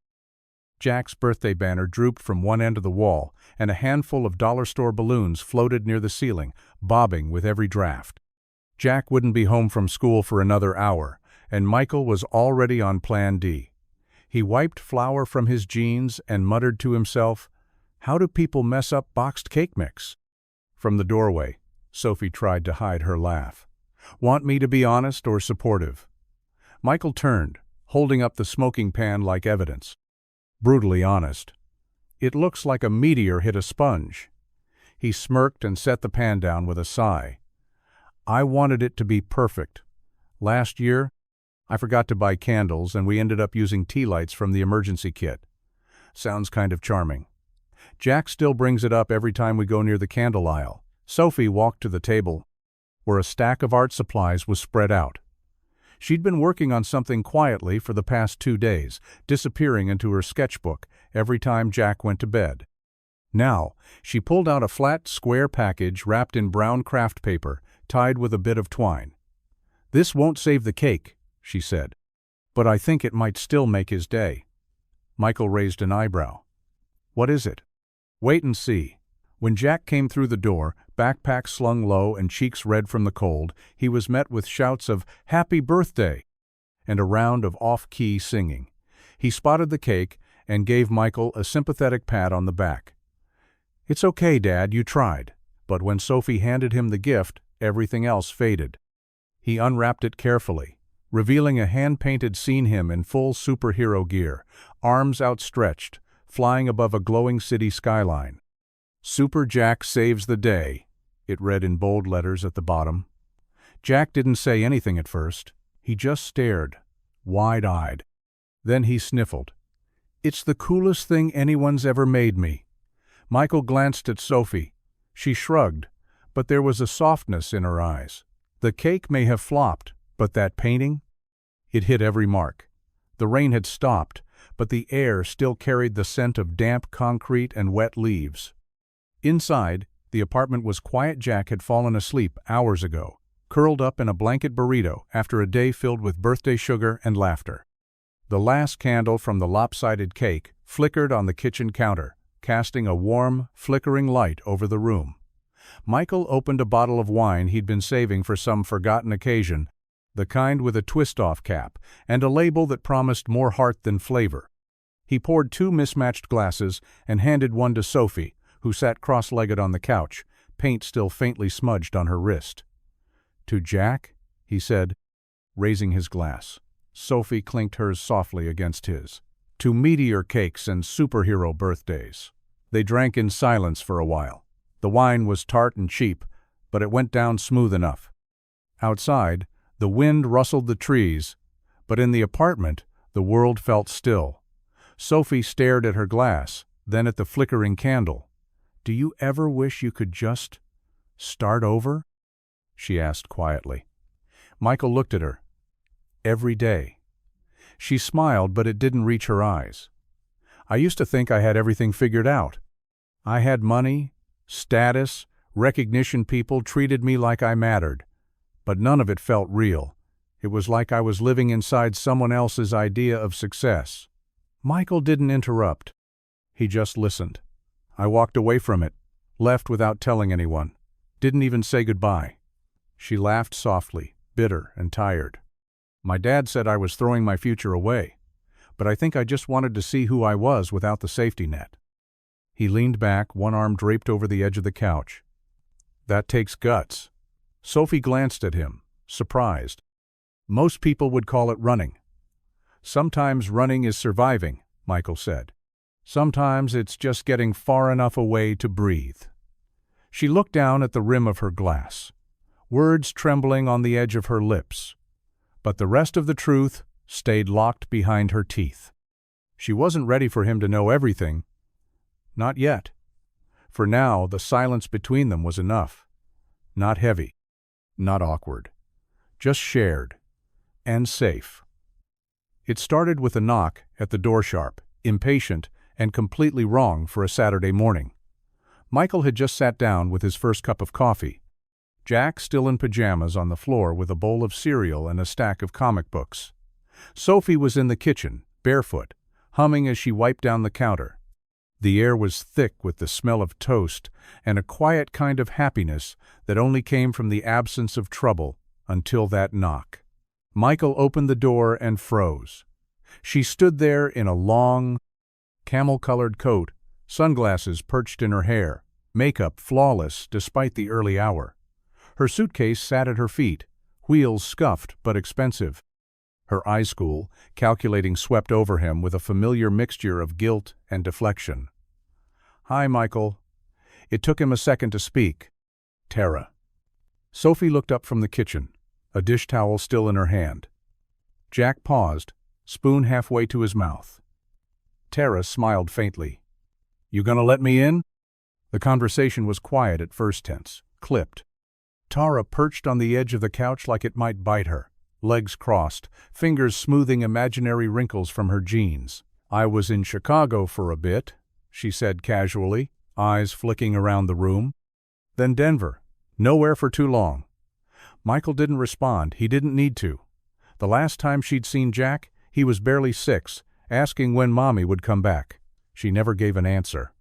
Jack's birthday banner drooped from one end of the wall, and a handful of dollar store balloons floated near the ceiling, bobbing with every draft. Jack wouldn't be home from school for another hour, and Michael was already on Plan D. He wiped flour from his jeans and muttered to himself, "How do people mess up boxed cake mix?" From the doorway, Sophie tried to hide her laugh. "Want me to be honest or supportive?" Michael turned, holding up the smoking pan like evidence. "Brutally honest. It looks like a meteor hit a sponge." He smirked and set the pan down with a sigh. "I wanted it to be perfect. Last year, I forgot to buy candles and we ended up using tea lights from the emergency kit. Sounds kind of charming. Jack still brings it up every time we go near the candle aisle." Sophie walked to the table, where a stack of art supplies was spread out. She'd been working on something quietly for the past 2 days, disappearing into her sketchbook every time Jack went to bed. Now, she pulled out a flat, square package wrapped in brown craft paper, tied with a bit of twine. "This won't save the cake," she said, "but I think it might still make his day." Michael raised an eyebrow. "What is it?" "Wait and see." When Jack came through the door, backpack slung low and cheeks red from the cold, he was met with shouts of "Happy Birthday!" and a round of off-key singing. He spotted the cake and gave Michael a sympathetic pat on the back. "It's okay, Dad, you tried." But when Sophie handed him the gift, everything else faded. He unwrapped it carefully, revealing a hand-painted scene him in full superhero gear, arms outstretched, flying above a glowing city skyline. "Super Jack saves the day," it read in bold letters at the bottom. Jack didn't say anything at first. He just stared, wide-eyed. Then he sniffled. "It's the coolest thing anyone's ever made me." Michael glanced at Sophie. She shrugged, but there was a softness in her eyes. The cake may have flopped, but that painting? It hit every mark. The rain had stopped, but the air still carried the scent of damp concrete and wet leaves. Inside, the apartment was quiet. Jack had fallen asleep hours ago, curled up in a blanket burrito after a day filled with birthday sugar and laughter. The last candle from the lopsided cake flickered on the kitchen counter, casting a warm, flickering light over the room. Michael opened a bottle of wine he'd been saving for some forgotten occasion, the kind with a twist-off cap and a label that promised more heart than flavor. He poured 2 mismatched glasses and handed one to Sophie, who sat cross-legged on the couch, paint still faintly smudged on her wrist. "To Jack?" he said, raising his glass. Sophie clinked hers softly against his. "To meteor cakes and superhero birthdays." They drank in silence for a while. The wine was tart and cheap, but it went down smooth enough. Outside, the wind rustled the trees, but in the apartment, the world felt still. Sophie stared at her glass, then at the flickering candle. "Do you ever wish you could just start over?" she asked quietly. Michael looked at her. "Every day." She smiled, but it didn't reach her eyes. "I used to think I had everything figured out. I had money, status, recognition. People treated me like I mattered. But none of it felt real. It was like I was living inside someone else's idea of success." Michael didn't interrupt. He just listened. "I walked away from it, left without telling anyone. Didn't even say goodbye." She laughed softly, bitter and tired. "My dad said I was throwing my future away, but I think I just wanted to see who I was without the safety net." He leaned back, one arm draped over the edge of the couch. "That takes guts." Sophie glanced at him, surprised. "Most people would call it running." "Sometimes running is surviving," Michael said. "Sometimes it's just getting far enough away to breathe." She looked down at the rim of her glass, words trembling on the edge of her lips. But the rest of the truth stayed locked behind her teeth. She wasn't ready for him to know everything. Not yet. For now, the silence between them was enough. Not heavy. Not awkward. Just shared. And safe. It started with a knock at the door sharp, impatient, and completely wrong for a Saturday morning. Michael had just sat down with his first cup of coffee. Jack still in pajamas on the floor with a bowl of cereal and a stack of comic books. Sophie was in the kitchen, barefoot, humming as she wiped down the counter. The air was thick with the smell of toast and a quiet kind of happiness that only came from the absence of trouble until that knock. Michael opened the door and froze. She stood there in a long, camel-colored coat, sunglasses perched in her hair, makeup flawless despite the early hour. Her suitcase sat at her feet, wheels scuffed but expensive. Her eye school, calculating, swept over him with a familiar mixture of guilt and deflection. "Hi, Michael." It took him a second to speak. "Tara." Sophie looked up from the kitchen, a dish towel still in her hand. Jack paused, spoon halfway to his mouth. Tara smiled faintly. "You gonna let me in?" The conversation was quiet at first tense, clipped. Tara perched on the edge of the couch like it might bite her, legs crossed, fingers smoothing imaginary wrinkles from her jeans. "I was in Chicago for a bit," she said casually, eyes flicking around the room. "Then Denver. Nowhere for too long." Michael didn't respond. He didn't need to. The last time she'd seen Jack, he was barely 6, asking when Mommy would come back. She never gave an answer.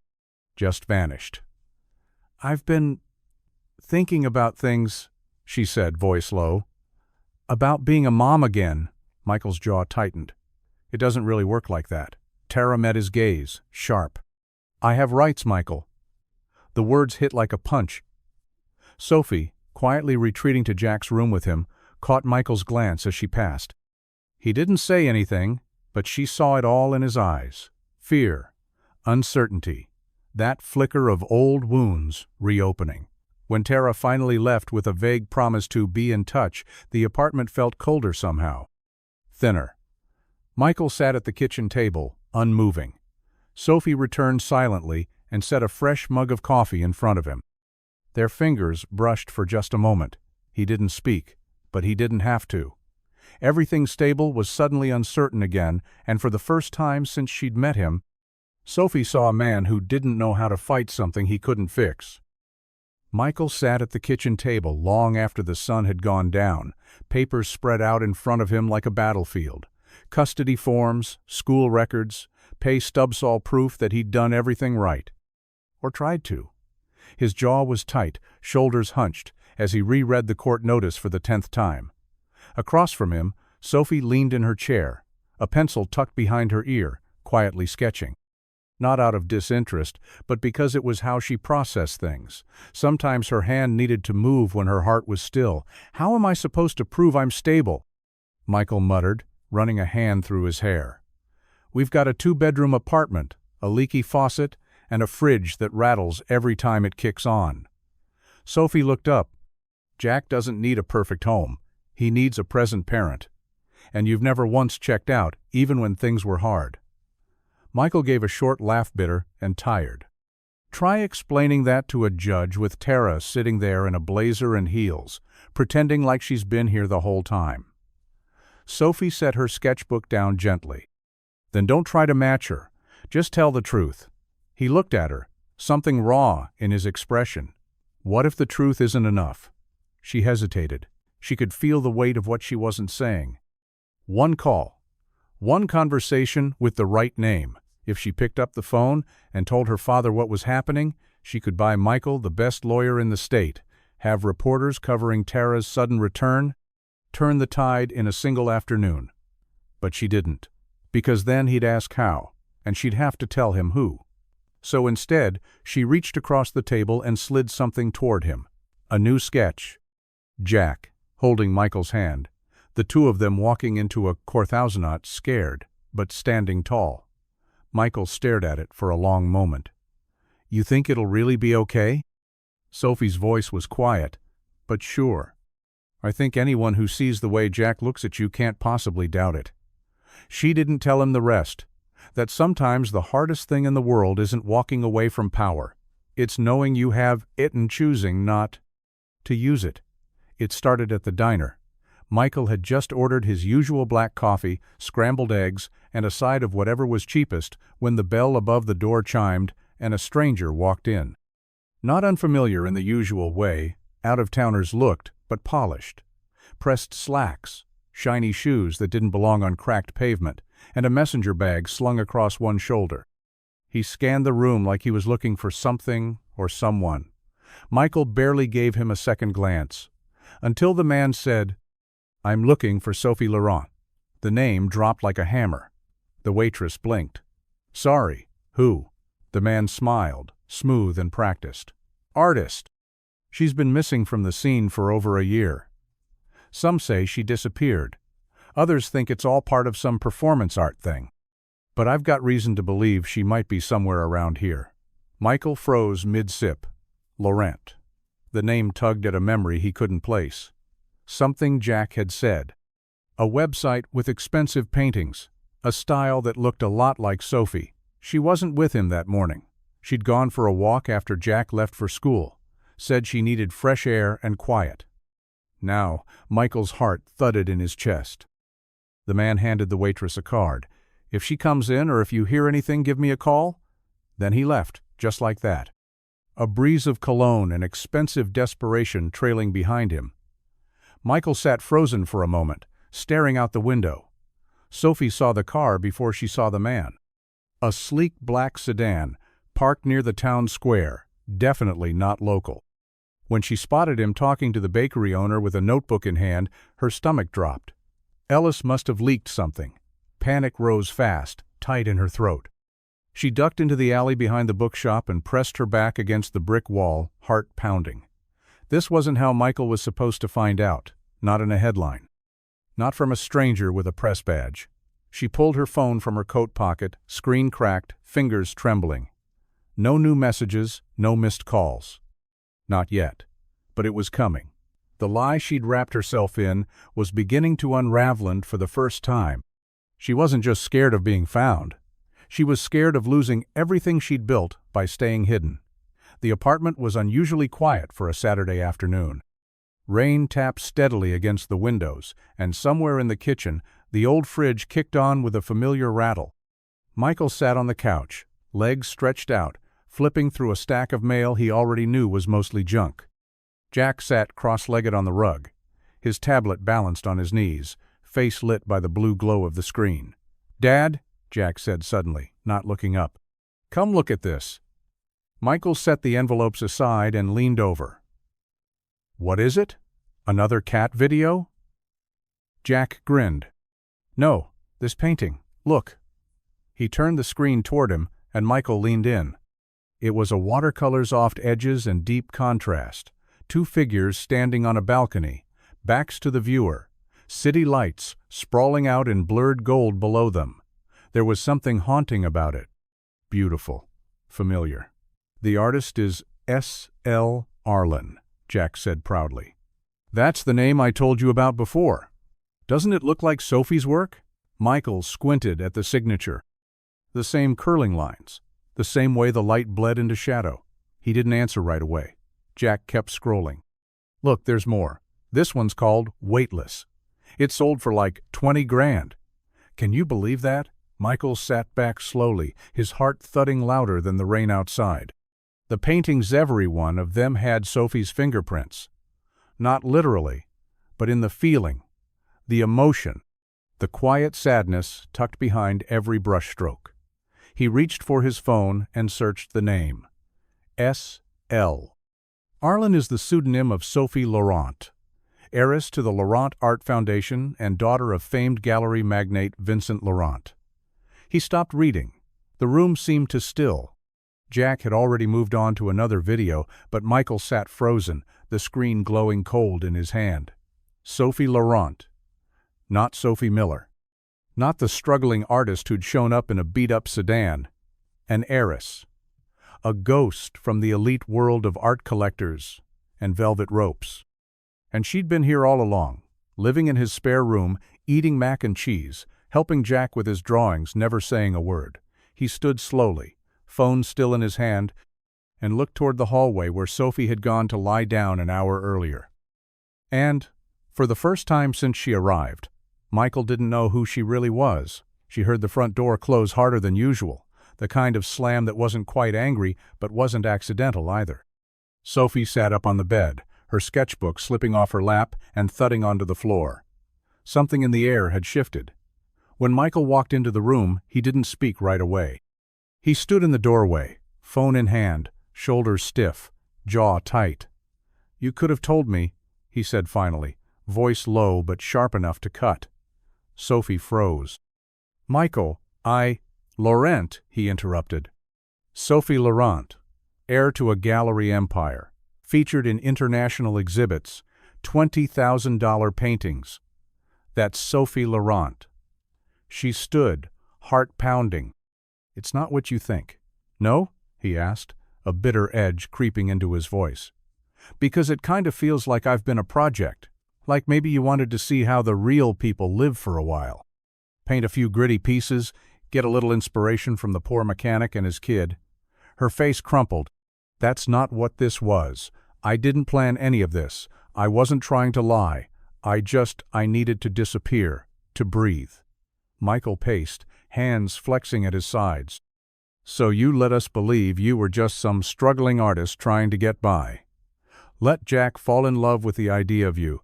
Just vanished. "I've been thinking about things," she said, voice low. "About being a mom again." Michael's jaw tightened. "It doesn't really work like that." Tara met his gaze, sharp. "I have rights, Michael." The words hit like a punch. Sophie, quietly retreating to Jack's room with him, caught Michael's glance as she passed. He didn't say anything, but she saw it all in his eyes. Fear, uncertainty, that flicker of old wounds reopening. When Tara finally left with a vague promise to be in touch, the apartment felt colder somehow. Thinner. Michael sat at the kitchen table, unmoving. Sophie returned silently and set a fresh mug of coffee in front of him. Their fingers brushed for just a moment. He didn't speak, but he didn't have to. Everything stable was suddenly uncertain again, and for the first time since she'd met him, Sophie saw a man who didn't know how to fight something he couldn't fix. Michael sat at the kitchen table long after the sun had gone down, papers spread out in front of him like a battlefield. Custody forms, school records, pay stubs, all proof that he'd done everything right. Or tried to. His jaw was tight, shoulders hunched, as he reread the court notice for the 10th time. Across from him, Sophie leaned in her chair, a pencil tucked behind her ear, quietly sketching. Not out of disinterest, but because it was how she processed things. Sometimes her hand needed to move when her heart was still. "How am I supposed to prove I'm stable?" Michael muttered, running a hand through his hair. "We've got a 2-bedroom apartment, a leaky faucet, and a fridge that rattles every time it kicks on." Sophie looked up. "Jack doesn't need a perfect home. He needs a present parent. And you've never once checked out, even when things were hard." Michael gave a short laugh, bitter and tired. Try explaining that to a judge with Tara sitting there in a blazer and heels, pretending like she's been here the whole time. Sophie set her sketchbook down gently. "Then don't try to match her. Just tell the truth." He looked at her, something raw in his expression. What if the truth isn't enough? She hesitated. She could feel the weight of what she wasn't saying. One call. One conversation with the right name. If she picked up the phone and told her father what was happening, she could buy Michael the best lawyer in the state, have reporters covering Tara's sudden return, turn the tide in a single afternoon. But she didn't, because then he'd ask how, and she'd have to tell him who. So instead, she reached across the table and slid something toward him. A new sketch. Jack, holding Michael's hand, the two of them walking into a courthousanaut, scared, but standing tall. Michael stared at it for a long moment. "You think it'll really be okay?" Sophie's voice was quiet, but sure. "I think anyone who sees the way Jack looks at you can't possibly doubt it." She didn't tell him the rest. That sometimes the hardest thing in the world isn't walking away from power. It's knowing you have it and choosing not to use it. It started at the diner. Michael had just ordered his usual black coffee, scrambled eggs, and a side of whatever was cheapest when the bell above the door chimed and a stranger walked in. Not unfamiliar in the usual way, out-of-towners looked, but polished. Pressed slacks, shiny shoes that didn't belong on cracked pavement, and a messenger bag slung across one shoulder. He scanned the room like he was looking for something or someone. Michael barely gave him a second glance, until the man said, "I'm looking for Sophie Laurent." The name dropped like a hammer. The waitress blinked. "Sorry, who?" The man smiled, smooth and practiced. "Artist. She's been missing from the scene for over a year. Some say she disappeared. Others think it's all part of some performance art thing. But I've got reason to believe she might be somewhere around here." Michael froze mid-sip. Laurent. The name tugged at a memory he couldn't place. Something Jack had said. A website with expensive paintings, a style that looked a lot like Sophie. She wasn't with him that morning. She'd gone for a walk after Jack left for school, said she needed fresh air and quiet. Now, Michael's heart thudded in his chest. The man handed the waitress a card. "If she comes in or if you hear anything, give me a call." Then he left, just like that. A breeze of cologne and expensive desperation trailing behind him. Michael sat frozen for a moment, staring out the window. Sophie saw the car before she saw the man. A sleek black sedan, parked near the town square, definitely not local. When she spotted him talking to the bakery owner with a notebook in hand, her stomach dropped. Ellis must have leaked something. Panic rose fast, tight in her throat. She ducked into the alley behind the bookshop and pressed her back against the brick wall, heart pounding. This wasn't how Michael was supposed to find out, not in a headline. Not from a stranger with a press badge. She pulled her phone from her coat pocket, screen cracked, fingers trembling. No new messages, no missed calls. Not yet. But it was coming. The lie she'd wrapped herself in was beginning to unravel for the first time. She wasn't just scared of being found. She was scared of losing everything she'd built by staying hidden. The apartment was unusually quiet for a Saturday afternoon. Rain tapped steadily against the windows, and somewhere in the kitchen, the old fridge kicked on with a familiar rattle. Michael sat on the couch, legs stretched out, flipping through a stack of mail he already knew was mostly junk. Jack sat cross-legged on the rug, his tablet balanced on his knees, face lit by the blue glow of the screen. "Dad," Jack said suddenly, not looking up. "Come look at this." Michael set the envelopes aside and leaned over. "What is it? Another cat video?" Jack grinned. "No, this painting. Look." He turned the screen toward him, and Michael leaned in. It was a watercolor's soft edges and deep contrast. Two figures standing on a balcony, backs to the viewer, city lights sprawling out in blurred gold below them. There was something haunting about it. Beautiful. Familiar. "The artist is S.L. Arlen," Jack said proudly. "That's the name I told you about before. Doesn't it look like Sophie's work?" Michael squinted at the signature. The same curling lines, the same way the light bled into shadow. He didn't answer right away. Jack kept scrolling. "Look, there's more. This one's called Weightless. It sold for like 20 grand. Can you believe that?" Michael sat back slowly, his heart thudding louder than the rain outside. The paintings, every one of them, had Sophie's fingerprints. Not literally, but in the feeling, the emotion, the quiet sadness tucked behind every brushstroke. He reached for his phone and searched the name. S.L. Arlen is the pseudonym of Sophie Laurent, heiress to the Laurent Art Foundation and daughter of famed gallery magnate Vincent Laurent. He stopped reading. The room seemed to still. Jack had already moved on to another video, but Michael sat frozen, the screen glowing cold in his hand. Sophie Laurent. Not Sophie Miller. Not the struggling artist who'd shown up in a beat-up sedan. An heiress. A ghost from the elite world of art collectors and velvet ropes. And she'd been here all along, living in his spare room, eating mac and cheese, helping Jack with his drawings, never saying a word. He stood slowly, phone still in his hand, and looked toward the hallway where Sophie had gone to lie down an hour earlier. And, for the first time since she arrived, Michael didn't know who she really was. She heard the front door close harder than usual, the kind of slam that wasn't quite angry but wasn't accidental either. Sophie sat up on the bed, her sketchbook slipping off her lap and thudding onto the floor. Something in the air had shifted. When Michael walked into the room, he didn't speak right away. He stood in the doorway, phone in hand, shoulders stiff, jaw tight. "You could have told me," he said finally, voice low but sharp enough to cut. Sophie froze. "Michael, Laurent," he interrupted. Sophie Laurent, heir to a gallery empire, featured in international exhibits, $20,000 paintings. That's Sophie Laurent. She stood, heart pounding. "It's not what you think." "No?" he asked, a bitter edge creeping into his voice. "Because it kind of feels like I've been a project, like maybe you wanted to see how the real people live for a while. Paint a few gritty pieces, get a little inspiration from the poor mechanic and his kid." Her face crumpled. "That's not what this was. I didn't plan any of this. I wasn't trying to lie. I needed to disappear, to breathe." Michael paced, hands flexing at his sides. "So you let us believe you were just some struggling artist trying to get by. Let Jack fall in love with the idea of you.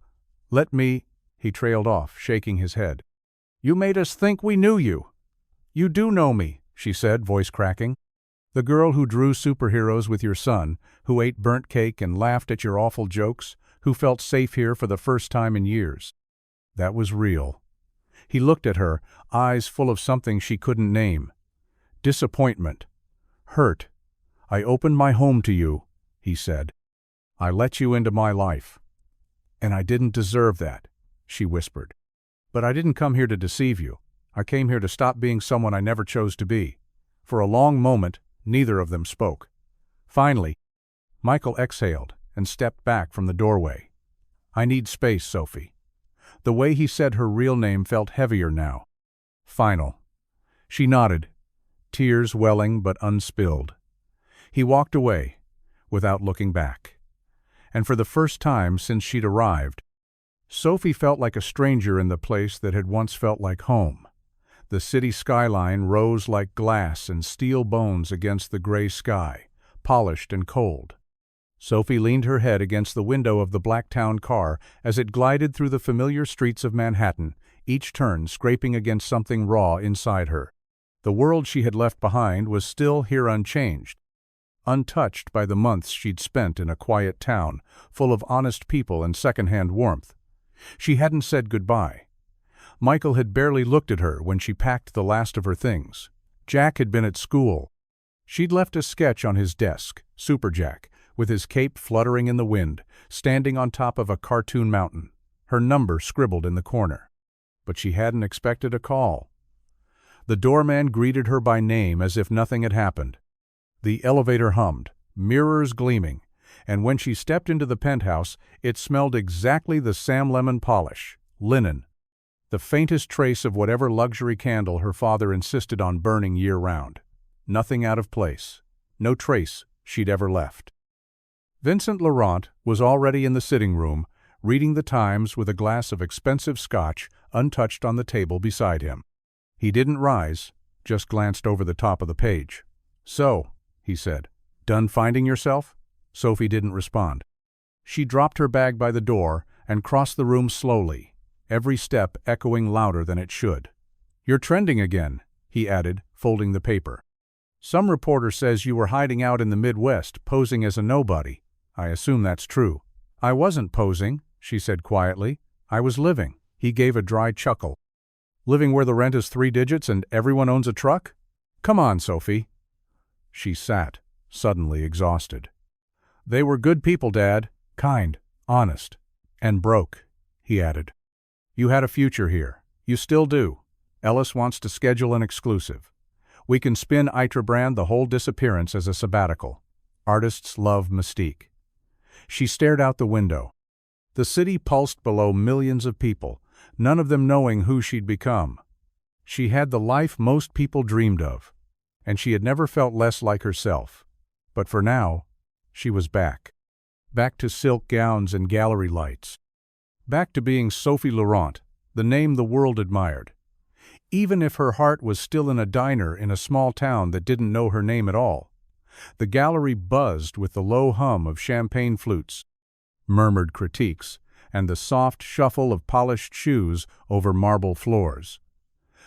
Let me—" He trailed off, shaking his head. "You made us think we knew you." "You do know me," she said, voice cracking. "The girl who drew superheroes with your son, who ate burnt cake and laughed at your awful jokes, who felt safe here for the first time in years. That was real." He looked at her, eyes full of something she couldn't name. Disappointment. Hurt. "I opened my home to you," he said. "I let you into my life. And I didn't deserve that," she whispered. "But I didn't come here to deceive you. I came here to stop being someone I never chose to be." For a long moment, neither of them spoke. Finally, Michael exhaled and stepped back from the doorway. "I need space, Sophie." The way he said her real name felt heavier now. Final. She nodded, tears welling but unspilled. He walked away, without looking back. And for the first time since she'd arrived, Sophie felt like a stranger in the place that had once felt like home. The city skyline rose like glass and steel bones against the gray sky, polished and cold. Sophie leaned her head against the window of the Blacktown car as it glided through the familiar streets of Manhattan, each turn scraping against something raw inside her. The world she had left behind was still here unchanged, untouched by the months she'd spent in a quiet town, full of honest people and second-hand warmth. She hadn't said goodbye. Michael had barely looked at her when she packed the last of her things. Jack had been at school. She'd left a sketch on his desk, Super Jack, with his cape fluttering in the wind, standing on top of a cartoon mountain, her number scribbled in the corner. But she hadn't expected a call. The doorman greeted her by name as if nothing had happened. The elevator hummed, mirrors gleaming, and when she stepped into the penthouse, it smelled exactly the Sam Lemon polish, linen, the faintest trace of whatever luxury candle her father insisted on burning year-round. Nothing out of place, no trace she'd ever left. Vincent Laurent was already in the sitting room, reading the Times with a glass of expensive scotch untouched on the table beside him. He didn't rise, just glanced over the top of the page. "So," he said, "done finding yourself?" Sophie didn't respond. She dropped her bag by the door and crossed the room slowly, every step echoing louder than it should. "You're trending again," he added, folding the paper. "Some reporter says you were hiding out in the Midwest, posing as a nobody. I assume that's true." "I wasn't posing," she said quietly. "I was living." He gave a dry chuckle. "Living where the rent is 3 digits and everyone owns a truck? Come on, Sophie." She sat, suddenly exhausted. "They were good people, Dad. Kind, honest, and broke," he added. "You had a future here. You still do. Ellis wants to schedule an exclusive. We can spin Brand the whole disappearance as a sabbatical. Artists love mystique." She stared out the window. The city pulsed below millions of people, none of them knowing who she'd become. She had the life most people dreamed of, and she had never felt less like herself. But for now, she was back. Back to silk gowns and gallery lights. Back to being Sophie Laurent, the name the world admired. Even if her heart was still in a diner in a small town that didn't know her name at all. The gallery buzzed with the low hum of champagne flutes, murmured critiques, and the soft shuffle of polished shoes over marble floors.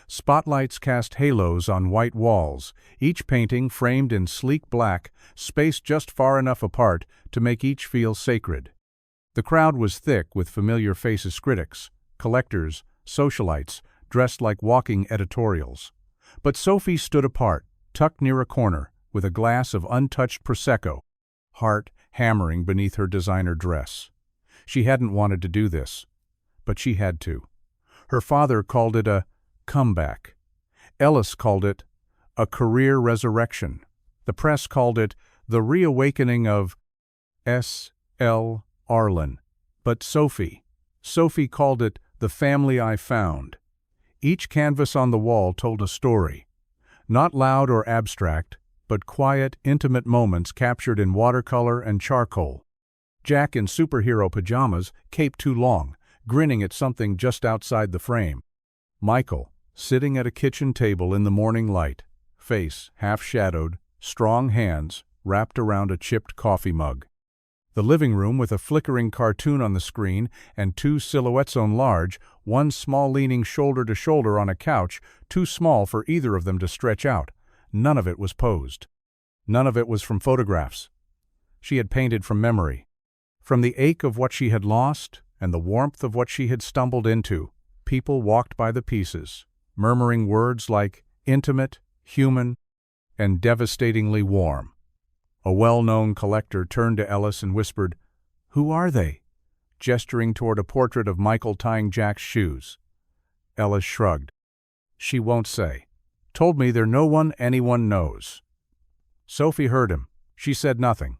Spotlights cast halos on white walls, each painting framed in sleek black, spaced just far enough apart to make each feel sacred. The crowd was thick with familiar faces: critics, collectors, socialites, dressed like walking editorials. But Sophie stood apart, tucked near a corner, with a glass of untouched Prosecco, heart hammering beneath her designer dress. She hadn't wanted to do this, but she had to. Her father called it a comeback. Ellis called it a career resurrection. The press called it the reawakening of S.L. Arlen. But Sophie called it the family I found. Each canvas on the wall told a story. Not loud or abstract, but quiet, intimate moments captured in watercolor and charcoal. Jack in superhero pajamas, cape too long, grinning at something just outside the frame. Michael, sitting at a kitchen table in the morning light, face half-shadowed, strong hands wrapped around a chipped coffee mug. The living room with a flickering cartoon on the screen and two silhouettes on large, one small leaning shoulder to shoulder on a couch, too small for either of them to stretch out. None of it was posed. None of it was from photographs. She had painted from memory. From the ache of what she had lost and the warmth of what she had stumbled into, people walked by the pieces, murmuring words like intimate, human, and devastatingly warm. A well-known collector turned to Ellis and whispered, "Who are they?" gesturing toward a portrait of Michael tying Jack's shoes. Ellis shrugged. "She won't say. Told me they're no one anyone knows." Sophie heard him. She said nothing.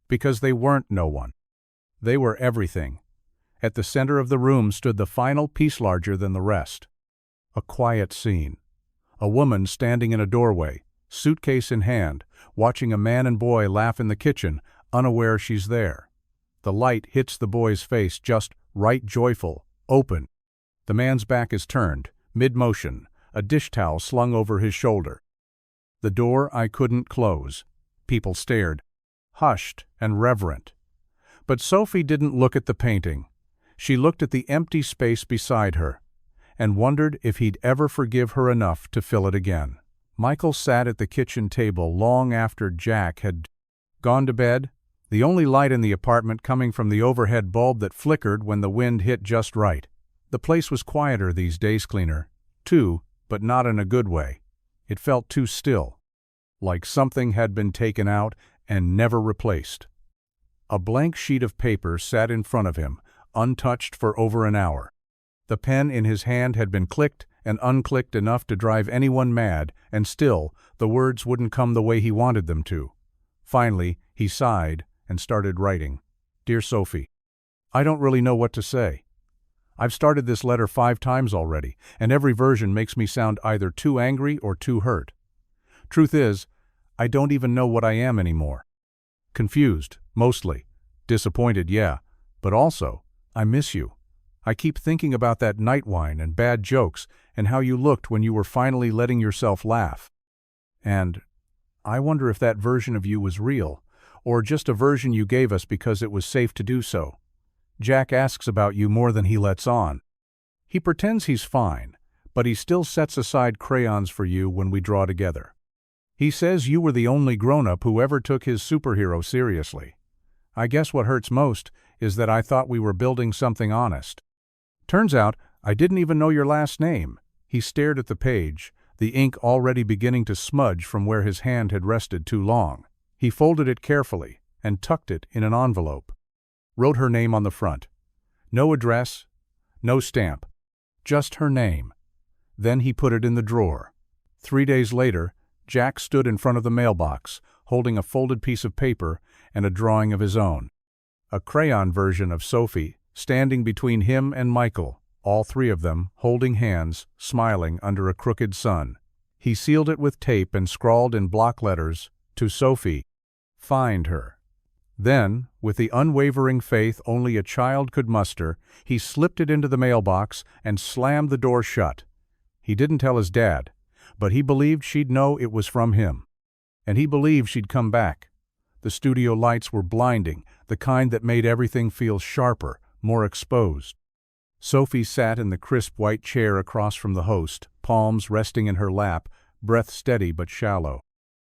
Because they weren't no one. They were everything. At the center of the room stood the final piece larger than the rest. A quiet scene. A woman standing in a doorway, suitcase in hand, watching a man and boy laugh in the kitchen, unaware she's there. The light hits the boy's face just right, joyful, open. The man's back is turned, mid-motion, a dish towel slung over his shoulder. The door I couldn't close. People stared, hushed and reverent. But Sophie didn't look at the painting. She looked at the empty space beside her, and wondered if he'd ever forgive her enough to fill it again. Michael sat at the kitchen table long after Jack had gone to bed, the only light in the apartment coming from the overhead bulb that flickered when the wind hit just right. The place was quieter these days, cleaner, too, but not in a good way. It felt too still, like something had been taken out and never replaced. A blank sheet of paper sat in front of him, untouched for over an hour. The pen in his hand had been clicked and unclicked enough to drive anyone mad, and still, the words wouldn't come the way he wanted them to. Finally, he sighed and started writing. "Dear Sophie, I don't really know what to say. I've started this letter 5 times already, and every version makes me sound either too angry or too hurt. Truth is, I don't even know what I am anymore. Confused, mostly. Disappointed, yeah, but also, I miss you. I keep thinking about that night wine and bad jokes and how you looked when you were finally letting yourself laugh. And I wonder if that version of you was real, or just a version you gave us because it was safe to do so. Jack asks about you more than he lets on. He pretends he's fine, but he still sets aside crayons for you when we draw together. He says you were the only grown-up who ever took his superhero seriously. I guess what hurts most is that I thought we were building something honest. Turns out, I didn't even know your last name." He stared at the page, the ink already beginning to smudge from where his hand had rested too long. He folded it carefully and tucked it in an envelope. Wrote her name on the front. No address, no stamp, just her name. Then he put it in the drawer. 3 days later, Jack stood in front of the mailbox, holding a folded piece of paper and a drawing of his own. A crayon version of Sophie, standing between him and Michael, all three of them, holding hands, smiling under a crooked sun. He sealed it with tape and scrawled in block letters, "To Sophie. Find her." Then, with the unwavering faith only a child could muster, he slipped it into the mailbox and slammed the door shut. He didn't tell his dad, but he believed she'd know it was from him. And he believed she'd come back. The studio lights were blinding, the kind that made everything feel sharper, more exposed. Sophie sat in the crisp white chair across from the host, palms resting in her lap, breath steady but shallow.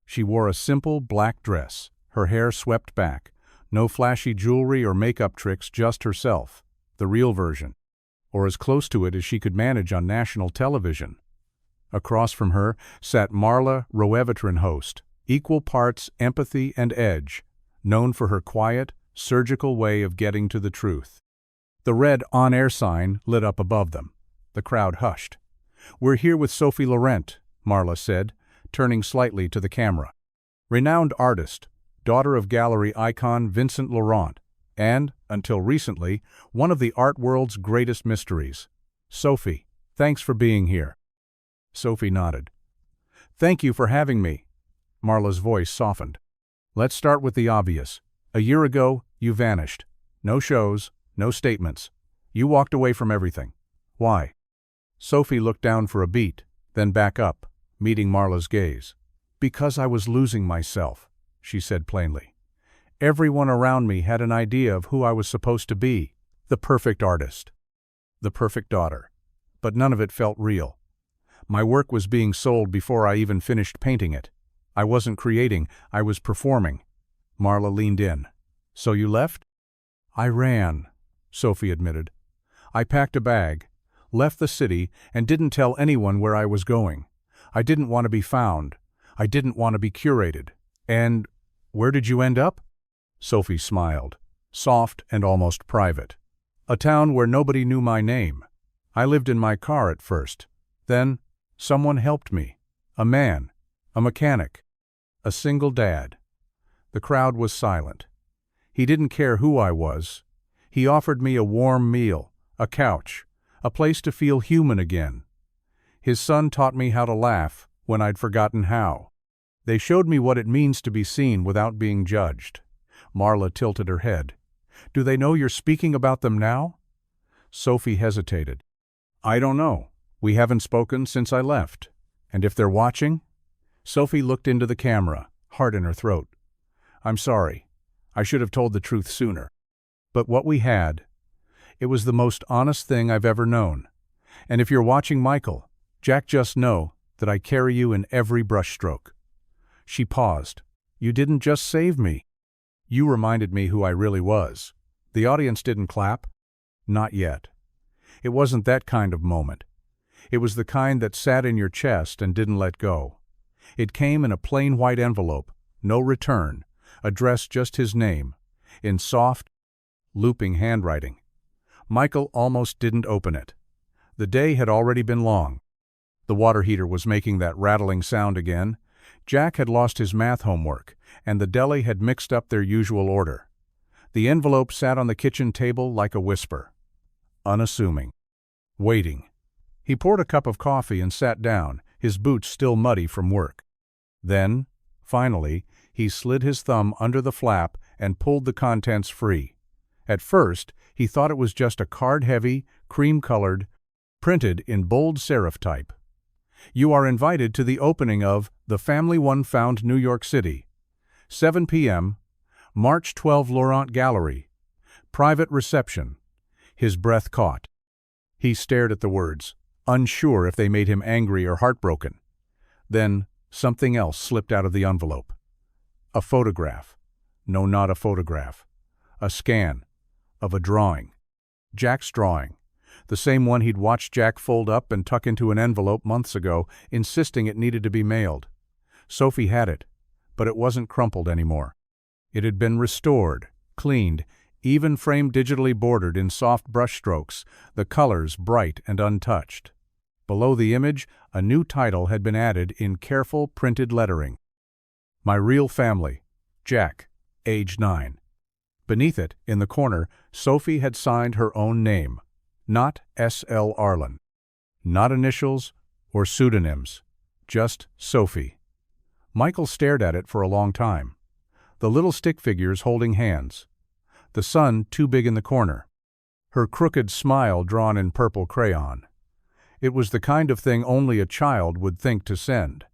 She wore a simple black dress, her hair swept back. No flashy jewelry or makeup tricks, just herself, the real version, or as close to it as she could manage on national television. Across from her sat Marla Roevitrin-Host, equal parts empathy and edge, known for her quiet, surgical way of getting to the truth. The red on-air sign lit up above them. The crowd hushed. "We're here with Sophie Laurent," Marla said, turning slightly to the camera. "Renowned artist, daughter of gallery icon Vincent Laurent, and, until recently, one of the art world's greatest mysteries. Sophie, thanks for being here." Sophie nodded. "Thank you for having me." Marla's voice softened. "Let's start with the obvious. A year ago, you vanished. No shows, no statements. You walked away from everything. Why?" Sophie looked down for a beat, then back up, meeting Marla's gaze. "Because I was losing myself," she said plainly. "Everyone around me had an idea of who I was supposed to be, the perfect artist, the perfect daughter. But none of it felt real. My work was being sold before I even finished painting it. I wasn't creating, I was performing." Marla leaned in. "So you left?" "I ran," Sophie admitted. "I packed a bag, left the city, and didn't tell anyone where I was going. I didn't want to be found. I didn't want to be curated. And where did you end up?" Sophie smiled, soft and almost private. "A town where nobody knew my name. I lived in my car at first. Then, someone helped me. A man, a mechanic, a single dad." The crowd was silent. He didn't care who I was. He offered me a warm meal, a couch, a place to feel human again. His son taught me how to laugh when I'd forgotten how. They showed me what it means to be seen without being judged. Marla tilted her head. "Do they know you're speaking about them now?" Sophie hesitated. "I don't know. We haven't spoken since I left. And if they're watching?" Sophie looked into the camera, heart in her throat. "I'm sorry. I should have told the truth sooner. But what we had, it was the most honest thing I've ever known. And if you're watching, Michael, Jack, just know that I carry you in every brushstroke." She paused. "You didn't just save me. You reminded me who I really was." The audience didn't clap. Not yet. It wasn't that kind of moment. It was the kind that sat in your chest and didn't let go. It came in a plain white envelope, no return, addressed just his name, in soft, looping handwriting. Michael almost didn't open it. The day had already been long. The water heater was making that rattling sound again. Jack had lost his math homework, and the deli had mixed up their usual order. The envelope sat on the kitchen table like a whisper. Unassuming. Waiting. He poured a cup of coffee and sat down, his boots still muddy from work. Then, finally, he slid his thumb under the flap and pulled the contents free. At first, he thought it was just a card-heavy, cream-colored, printed in bold serif type. "You are invited to the opening of The Family One Found, New York City. 7 p.m., March 12, Laurent Gallery. Private reception." His breath caught. He stared at the words, unsure if they made him angry or heartbroken. Then something else slipped out of the envelope. A photograph. No, not a photograph. A scan of a drawing. Jack's drawing. The same one he'd watched Jack fold up and tuck into an envelope months ago, insisting it needed to be mailed. Sophie had it, but it wasn't crumpled anymore. It had been restored, cleaned, even framed digitally bordered in soft brushstrokes, the colors bright and untouched. Below the image, a new title had been added in careful printed lettering. "My Real Family, Jack, age 9. Beneath it, in the corner, Sophie had signed her own name, Not S.L. Arlen. Not initials or pseudonyms. Just Sophie. Michael stared at it for a long time. The little stick figures holding hands. The sun too big in the corner. Her crooked smile drawn in purple crayon. It was the kind of thing only a child would think to send,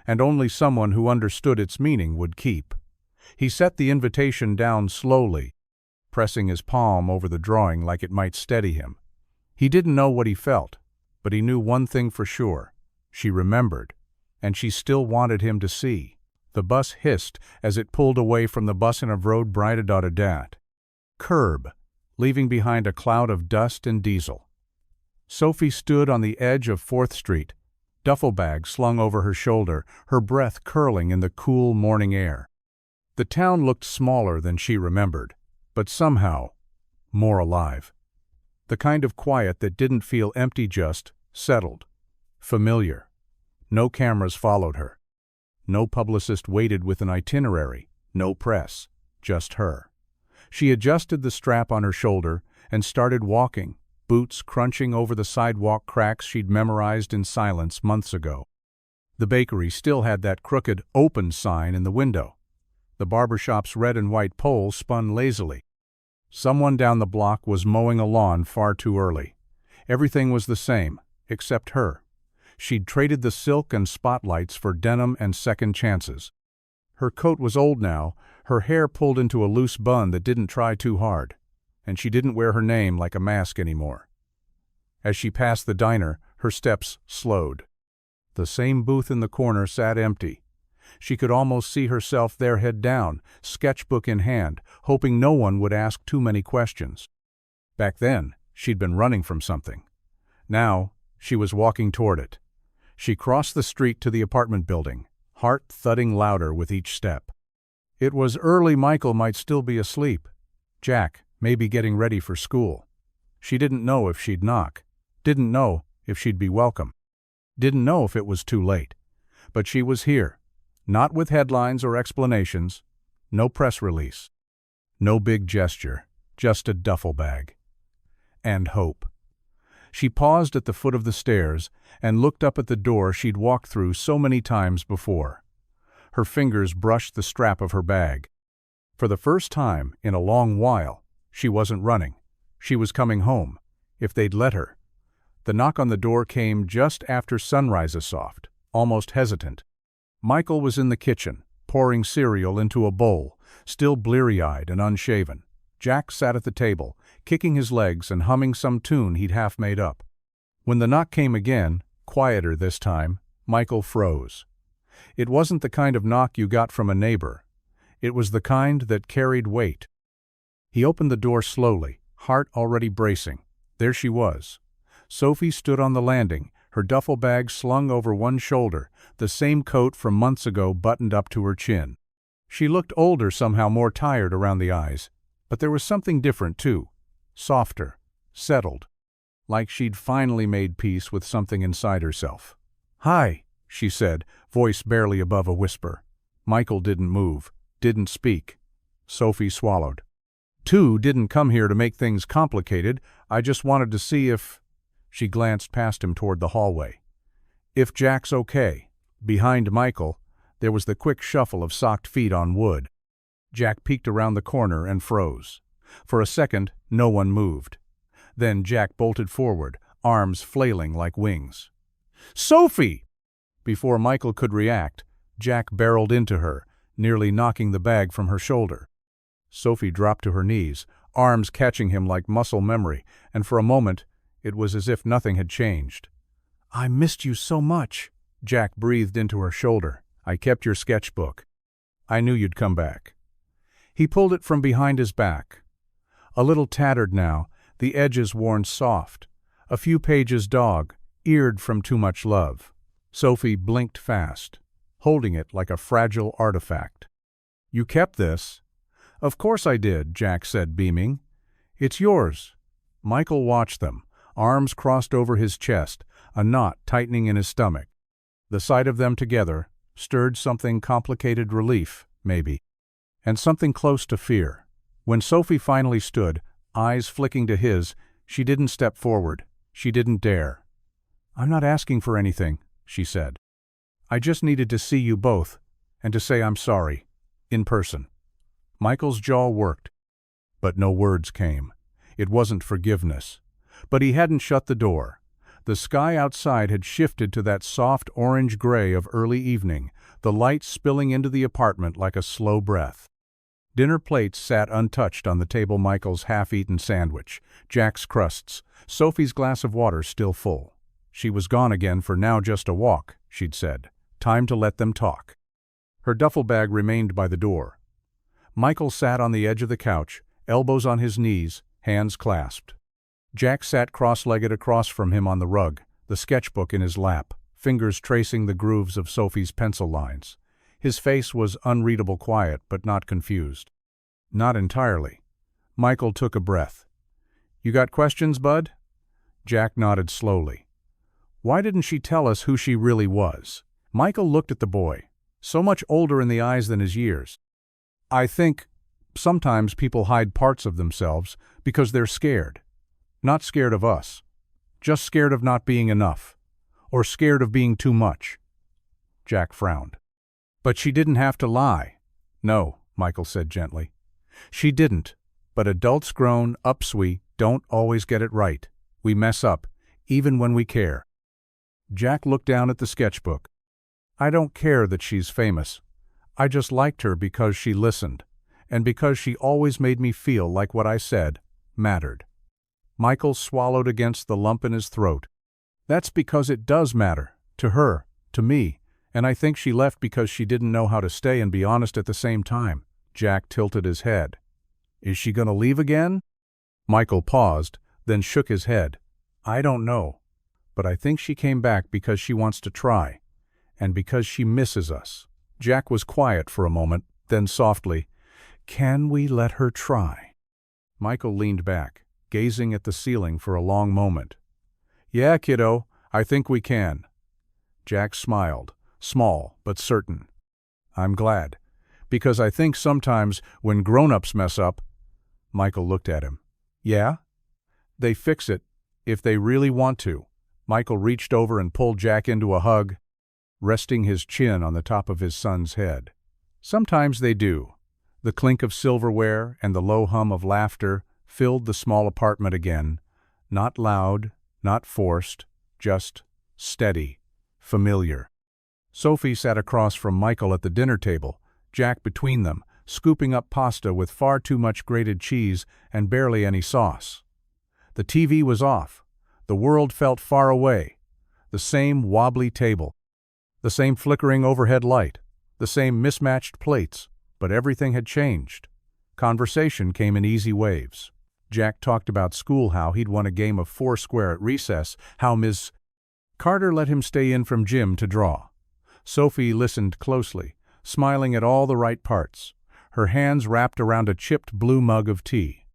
and only someone who understood its meaning would keep. He set the invitation down slowly, pressing his palm over the drawing like it might steady him. He didn't know what he felt, but he knew one thing for sure. She remembered, and she still wanted him to see. The bus hissed as it pulled away from the Bussin of Road Bridedadat. Curb, leaving behind a cloud of dust and diesel. Sophie stood on the edge of 4th Street, duffel bag slung over her shoulder, her breath curling in the cool morning air. The town looked smaller than she remembered, but somehow more alive. The kind of quiet that didn't feel empty, just settled, familiar. No cameras followed her. No publicist waited with an itinerary, no press, just her. She adjusted the strap on her shoulder and started walking, boots crunching over the sidewalk cracks she'd memorized in silence months ago. The bakery still had that crooked "open" sign in the window. The barbershop's red and white pole spun lazily. Someone down the block was mowing a lawn far too early. Everything was the same, except her. She'd traded the silk and spotlights for denim and second chances. Her coat was old now, her hair pulled into a loose bun that didn't try too hard, and she didn't wear her name like a mask anymore. As she passed the diner, her steps slowed. The same booth in the corner sat empty. She could almost see herself there, head down, sketchbook in hand, hoping no one would ask too many questions. Back then, she'd been running from something. Now, she was walking toward it. She crossed the street to the apartment building, heart thudding louder with each step. It was early. Michael might still be asleep. Jack may be getting ready for school. She didn't know if she'd knock. Didn't know if she'd be welcome. Didn't know if it was too late. But she was here. Not with headlines or explanations. No press release. No big gesture. Just a duffel bag. And hope. She paused at the foot of the stairs and looked up at the door she'd walked through so many times before. Her fingers brushed the strap of her bag. For the first time in a long while, she wasn't running. She was coming home, if they'd let her. The knock on the door came just after sunrise, soft, almost hesitant. Michael was in the kitchen, pouring cereal into a bowl, still bleary-eyed and unshaven. Jack sat at the table, kicking his legs and humming some tune he'd half made up. When the knock came again, quieter this time, Michael froze. It wasn't the kind of knock you got from a neighbor. It was the kind that carried weight. He opened the door slowly, heart already bracing. There she was. Sophie stood on the landing, her duffel bag slung over one shoulder, the same coat from months ago buttoned up to her chin. She looked older, somehow more tired around the eyes. But there was something different, too. Softer, settled. Like she'd finally made peace with something inside herself. "Hi," she said, voice barely above a whisper. Michael didn't move, didn't speak. Sophie swallowed. "Didn't come here to make things complicated. I just wanted to see if—" She glanced past him toward the hallway. "If Jack's okay." Behind Michael, there was the quick shuffle of socked feet on wood. Jack peeked around the corner and froze. For a second, no one moved. Then Jack bolted forward, arms flailing like wings. "Sophie!" Before Michael could react, Jack barreled into her, nearly knocking the bag from her shoulder. Sophie dropped to her knees, arms catching him like muscle memory, and for a moment, it was as if nothing had changed. "I missed you so much," Jack breathed into her shoulder. "I kept your sketchbook. I knew you'd come back." He pulled it from behind his back. A little tattered now, the edges worn soft, a few pages dog-eared from too much love. Sophie blinked fast, holding it like a fragile artifact. "You kept this?" "Of course I did," Jack said, beaming. "It's yours." Michael watched them, arms crossed over his chest, a knot tightening in his stomach. The sight of them together stirred something complicated, relief, maybe, and something close to fear. When Sophie finally stood, eyes flicking to his, She didn't step forward. She didn't dare. "I'm not asking for anything," she said. "I just needed to see you both, and to say I'm sorry. In person." Michael's jaw worked, but no words came. It wasn't forgiveness. But he hadn't shut the door. The sky outside had shifted to that soft orange-gray of early evening, the light spilling into the apartment like a slow breath. Dinner plates sat untouched on the table, Michael's half-eaten sandwich, Jack's crusts, Sophie's glass of water still full. She was gone again for now just a walk, she'd said. Time to let them talk. Her duffel bag remained by the door. Michael sat on the edge of the couch, elbows on his knees, hands clasped. Jack sat cross-legged across from him on the rug, the sketchbook in his lap, fingers tracing the grooves of Sophie's pencil lines. His face was unreadable quiet, but not confused. Not entirely. Michael took a breath. "You got questions, bud?" Jack nodded slowly. Why didn't she tell us who she really was? Michael looked at the boy, so much older in the eyes than his years. "I think sometimes people hide parts of themselves because they're scared. Not scared of us. Just scared of not being enough. Or scared of being too much." Jack frowned. "But she didn't have to lie." "No," Michael said gently. "She didn't. But adults grown ups, we don't always get it right. We mess up, even when we care." Jack looked down at the sketchbook. "I don't care that she's famous. I just liked her because she listened, and because she always made me feel like what I said mattered." Michael swallowed against the lump in his throat. "That's because it does matter. To her, to me, and I think she left because she didn't know how to stay and be honest at the same time." Jack tilted his head. "Is she gonna leave again?" Michael paused, then shook his head. "I don't know. But I think she came back because she wants to try, and because she misses us." Jack was quiet for a moment, then softly, "Can we let her try?" Michael leaned back, gazing at the ceiling for a long moment. "Yeah, kiddo, I think we can." Jack smiled, small but certain. "I'm glad, because I think sometimes when grown-ups mess up—" Michael looked at him. "Yeah? They fix it, if they really want to." Michael reached over and pulled Jack into a hug, resting his chin on the top of his son's head. "Sometimes they do." The clink of silverware and the low hum of laughter filled the small apartment again, not loud, not forced, just steady, familiar. Sophie sat across from Michael at the dinner table, Jack between them, scooping up pasta with far too much grated cheese and barely any sauce. The TV was off. The world felt far away. The same wobbly table, the same flickering overhead light, the same mismatched plates, but everything had changed. Conversation came in easy waves. Jack talked about school, how he'd won a game of foursquare at recess, how Ms. Carter let him stay in from gym to draw. Sophie listened closely, smiling at all the right parts, her hands wrapped around a chipped blue mug of tea.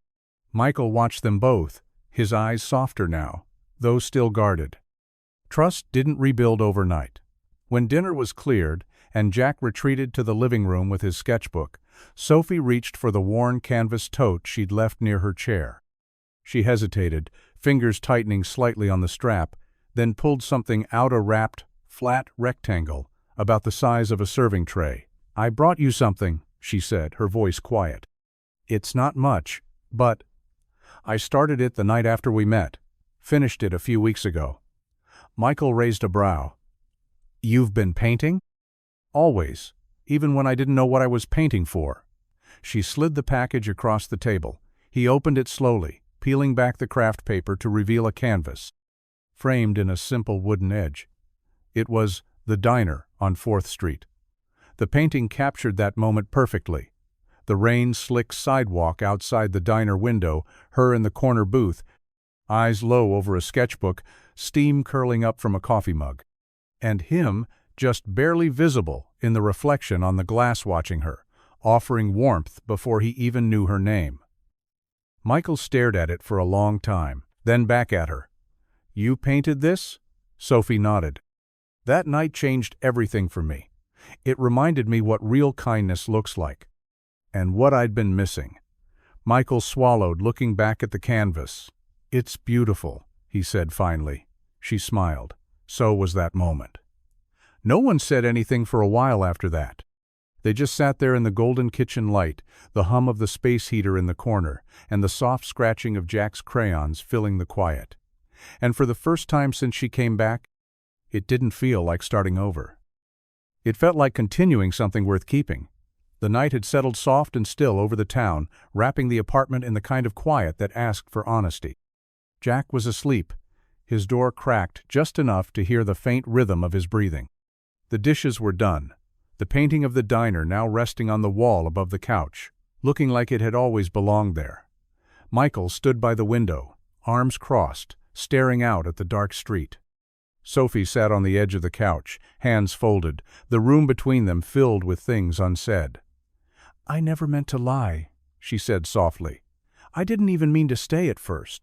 Michael watched them both, his eyes softer now, though still guarded. Trust didn't rebuild overnight. When dinner was cleared and Jack retreated to the living room with his sketchbook, Sophie reached for the worn canvas tote she'd left near her chair. She hesitated, fingers tightening slightly on the strap, then pulled something out, a wrapped, flat rectangle about the size of a serving tray. "I brought you something," she said, her voice quiet. "It's not much, but I started it the night after we met. Finished it a few weeks ago." Michael raised a brow. "You've been painting?" "Always, even when I didn't know what I was painting for." She slid the package across the table. He opened it slowly, peeling back the craft paper to reveal a canvas, framed in a simple wooden edge. It was The Diner on 4th Street. The painting captured that moment perfectly. The rain-slick sidewalk outside the diner window, her in the corner booth, eyes low over a sketchbook, steam curling up from a coffee mug. And him, just barely visible in the reflection on the glass watching her, offering warmth before he even knew her name. Michael stared at it for a long time, then back at her. "You painted this?" Sophie nodded. "That night changed everything for me. It reminded me what real kindness looks like. And what I'd been missing." Michael swallowed, looking back at the canvas. "It's beautiful," he said finally. She smiled. So was that moment. No one said anything for a while after that. They just sat there in the golden kitchen light, the hum of the space heater in the corner, and the soft scratching of Jack's crayons filling the quiet. And for the first time since she came back, it didn't feel like starting over. It felt like continuing something worth keeping. The night had settled soft and still over the town, wrapping the apartment in the kind of quiet that asked for honesty. Jack was asleep, his door cracked just enough to hear the faint rhythm of his breathing. The dishes were done, the painting of the diner now resting on the wall above the couch, looking like it had always belonged there. Michael stood by the window, arms crossed, staring out at the dark street. Sophie sat on the edge of the couch, hands folded, the room between them filled with things unsaid. "I never meant to lie," she said softly. "I didn't even mean to stay at first.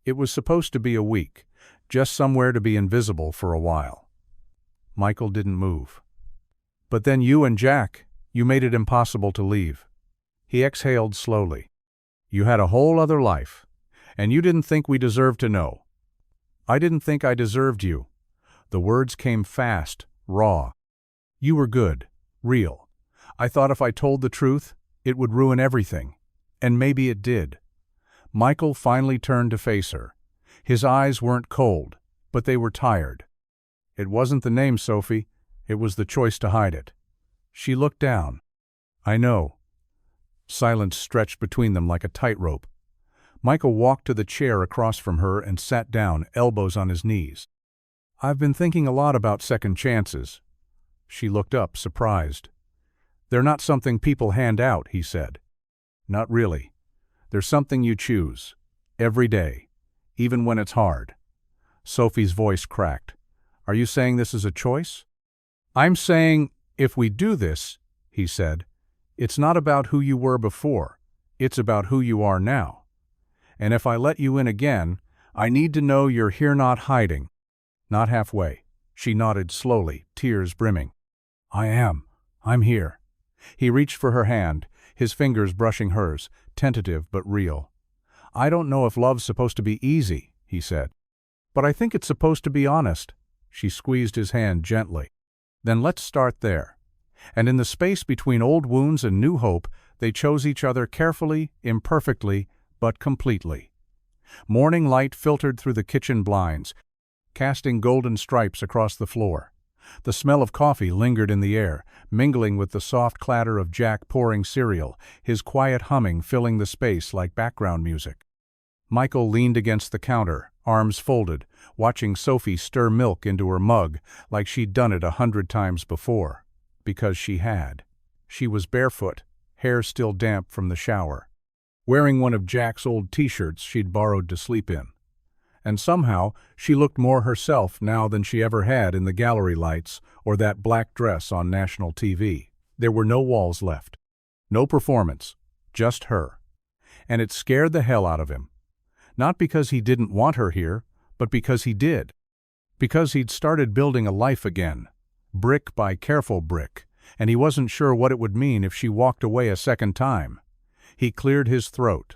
It was supposed to be a week, just somewhere to be invisible for a while." Michael didn't move. "But then you and Jack, you made it impossible to leave." He exhaled slowly. "You had a whole other life, and you didn't think we deserved to know. I didn't think I deserved you." The words came fast, raw. "You were good, real. I thought if I told the truth, it would ruin everything. And maybe it did." Michael finally turned to face her. His eyes weren't cold, but they were tired. "It wasn't the name, Sophie. It was the choice to hide it." She looked down. "I know." Silence stretched between them like a tightrope. Michael walked to the chair across from her and sat down, elbows on his knees. "I've been thinking a lot about second chances." She looked up, surprised. "They're not something people hand out," he said. "Not really. They're something you choose. Every day. Even when it's hard." Sophie's voice cracked. "Are you saying this is a choice?" "I'm saying, if we do this," he said, "it's not about who you were before. It's about who you are now. And if I let you in again, I need to know you're here not hiding. Not halfway." She nodded slowly, tears brimming. "I am. I'm here." He reached for her hand, his fingers brushing hers, tentative but real. "I don't know if love's supposed to be easy," he said. "But I think it's supposed to be honest." She squeezed his hand gently. "Then let's start there." And in the space between old wounds and new hope, they chose each other carefully, imperfectly, but completely. Morning light filtered through the kitchen blinds, casting golden stripes across the floor. The smell of coffee lingered in the air, mingling with the soft clatter of Jack pouring cereal, his quiet humming filling the space like background music. Michael leaned against the counter, arms folded, watching Sophie stir milk into her mug like she'd done it 100 times before. Because she had. She was barefoot, hair still damp from the shower, wearing one of Jack's old t-shirts she'd borrowed to sleep in. And somehow, she looked more herself now than she ever had in the gallery lights or that black dress on national TV. There were no walls left. No performance. Just her. And it scared the hell out of him. Not because he didn't want her here, but because he did. Because he'd started building a life again. Brick by careful brick. And he wasn't sure what it would mean if she walked away a second time. He cleared his throat.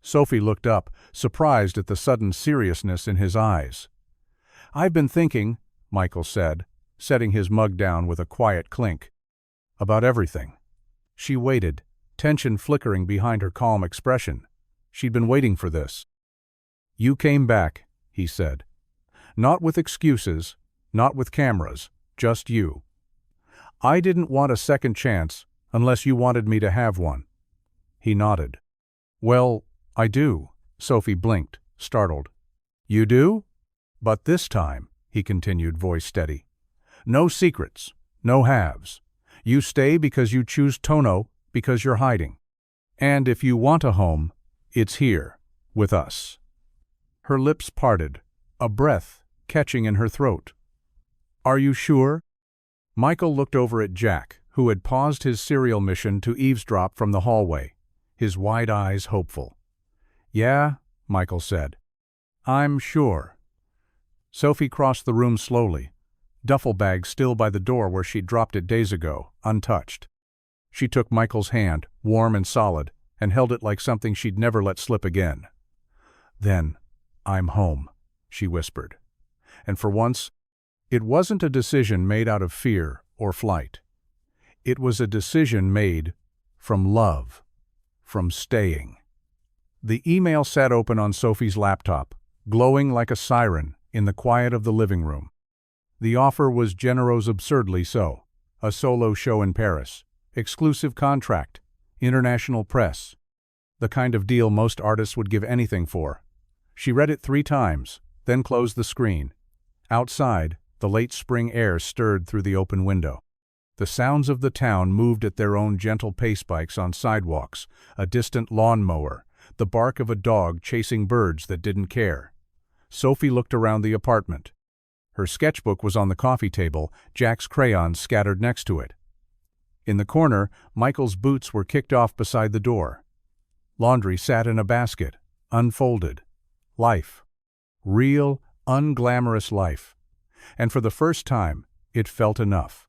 Sophie looked up, surprised at the sudden seriousness in his eyes. "I've been thinking," Michael said, setting his mug down with a quiet clink, "about everything." She waited, tension flickering behind her calm expression. She'd been waiting for this. "You came back," he said. "Not with excuses, not with cameras, just you. I didn't want a second chance unless you wanted me to have one." He nodded. "Well, I do." Sophie blinked, startled. "You do?" "But this time," he continued, voice steady. "No secrets, no halves. You stay because you choose Tono, because you're hiding. And if you want a home, it's here, with us." Her lips parted, a breath catching in her throat. "Are you sure?" Michael looked over at Jack, who had paused his cereal mission to eavesdrop from the hallway, his wide eyes hopeful. "Yeah," Michael said. "I'm sure." Sophie crossed the room slowly, duffel bag still by the door where she'd dropped it days ago, untouched. She took Michael's hand, warm and solid, and held it like something she'd never let slip again. Then, "I'm home," she whispered. And for once, it wasn't a decision made out of fear or flight. It was a decision made from love, from staying. The email sat open on Sophie's laptop, glowing like a siren in the quiet of the living room. The offer was generous, absurdly so. A solo show in Paris, exclusive contract, international press. The kind of deal most artists would give anything for. She read it 3 times, then closed the screen. Outside, the late spring air stirred through the open window. The sounds of the town moved at their own gentle pace, bikes on sidewalks, a distant lawnmower, the bark of a dog chasing birds that didn't care. Sophie looked around the apartment. Her sketchbook was on the coffee table, Jack's crayons scattered next to it. In the corner, Michael's boots were kicked off beside the door. Laundry sat in a basket, unfolded. Life. Real, unglamorous life. And for the first time, it felt enough.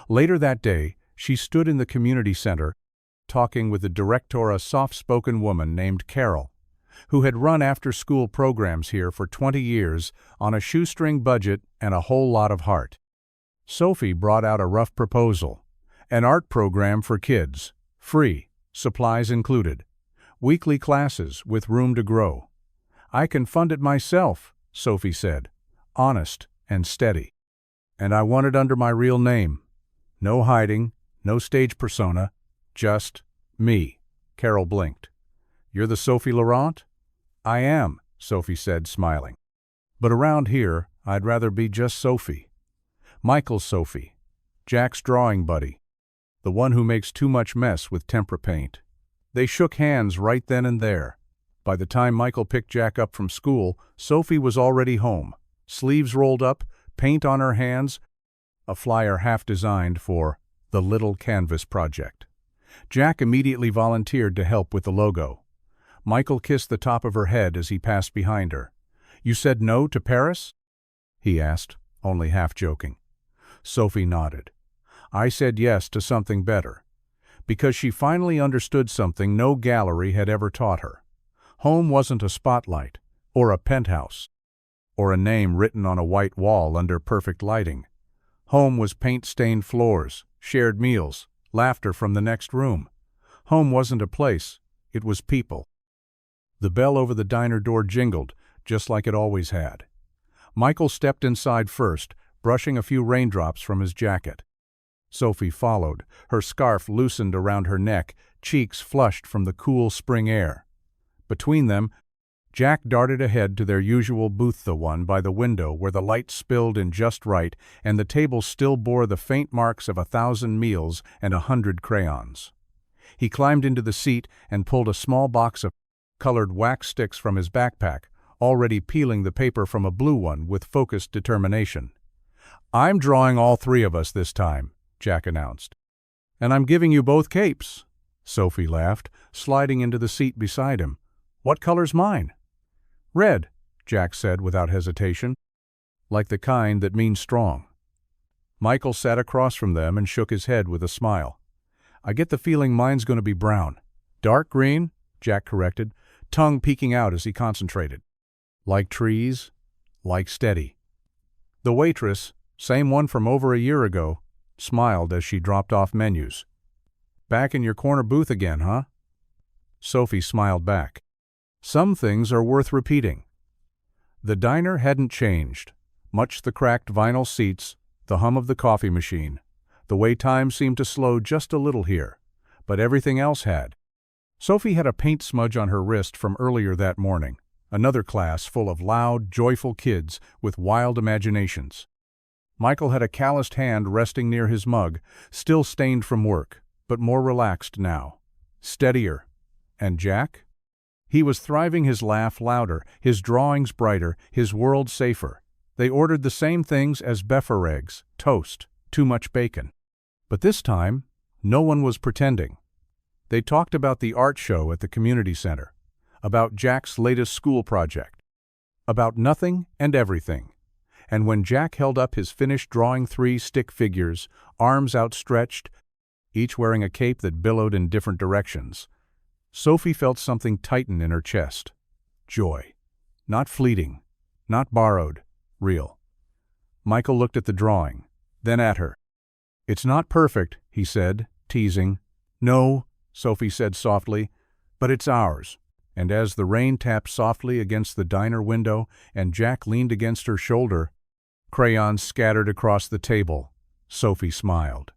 Later that day, she stood in the community center, talking with the director, a soft-spoken woman named Carol, who had run after-school programs here for 20 years on a shoestring budget and a whole lot of heart. Sophie brought out a rough proposal. An art program for kids, free, supplies included. Weekly classes with room to grow. "I can fund it myself," Sophie said, honest and steady. "And I want it under my real name. No hiding, no stage persona, just me." Carol blinked. "You're the Sophie Laurent?" "I am," Sophie said, smiling. "But around here, I'd rather be just Sophie. Michael's Sophie, Jack's drawing buddy, the one who makes too much mess with tempera paint." They shook hands right then and there. By the time Michael picked Jack up from school, Sophie was already home, sleeves rolled up, paint on her hands, a flyer half designed for the Little Canvas Project. Jack immediately volunteered to help with the logo. Michael kissed the top of her head as he passed behind her. "You said no to Paris?" he asked, only half joking. Sophie nodded. "I said yes to something better." Because she finally understood something no gallery had ever taught her. Home wasn't a spotlight, or a penthouse, or a name written on a white wall under perfect lighting. Home was paint-stained floors, shared meals, laughter from the next room. Home wasn't a place, it was people. The bell over the diner door jingled, just like it always had. Michael stepped inside first, brushing a few raindrops from his jacket. Sophie followed, her scarf loosened around her neck, cheeks flushed from the cool spring air. Between them, Jack darted ahead to their usual booth, the one by the window where the light spilled in just right and the table still bore the faint marks of 1,000 meals and 100 crayons. He climbed into the seat and pulled a small box of colored wax sticks from his backpack, already peeling the paper from a blue one with focused determination. "I'm drawing all 3 of us this time," Jack announced. "And I'm giving you both capes," Sophie laughed, sliding into the seat beside him. "What color's mine?" "Red," Jack said without hesitation. "Like the kind that means strong." Michael sat across from them and shook his head with a smile. "I get the feeling mine's going to be brown." "Dark green," Jack corrected, tongue peeking out as he concentrated. "Like trees, like steady." The waitress, same one from over a year ago, smiled as she dropped off menus. "Back in your corner booth again, huh?" Sophie smiled back. "Some things are worth repeating." The diner hadn't changed, much the cracked vinyl seats, the hum of the coffee machine, the way time seemed to slow just a little here, but everything else had. Sophie had a paint smudge on her wrist from earlier that morning, another class full of loud, joyful kids with wild imaginations. Michael had a calloused hand resting near his mug, still stained from work, but more relaxed now, steadier. And Jack? He was thriving, his laugh louder, his drawings brighter, his world safer. They ordered the same things as beeffer eggs, toast, too much bacon. But this time, no one was pretending. They talked about the art show at the community center, about Jack's latest school project, about nothing and everything. And when Jack held up his finished drawing 3 stick figures, arms outstretched, each wearing a cape that billowed in different directions, Sophie felt something tighten in her chest. Joy. Not fleeting. Not borrowed. Real. Michael looked at the drawing, then at her. "It's not perfect," he said, teasing. "No," Sophie said softly, "but it's ours." And as the rain tapped softly against the diner window and Jack leaned against her shoulder, crayons scattered across the table, Sophie smiled.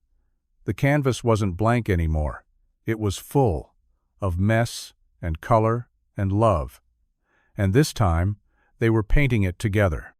The canvas wasn't blank anymore. It was full of mess and color and love. And this time, they were painting it together.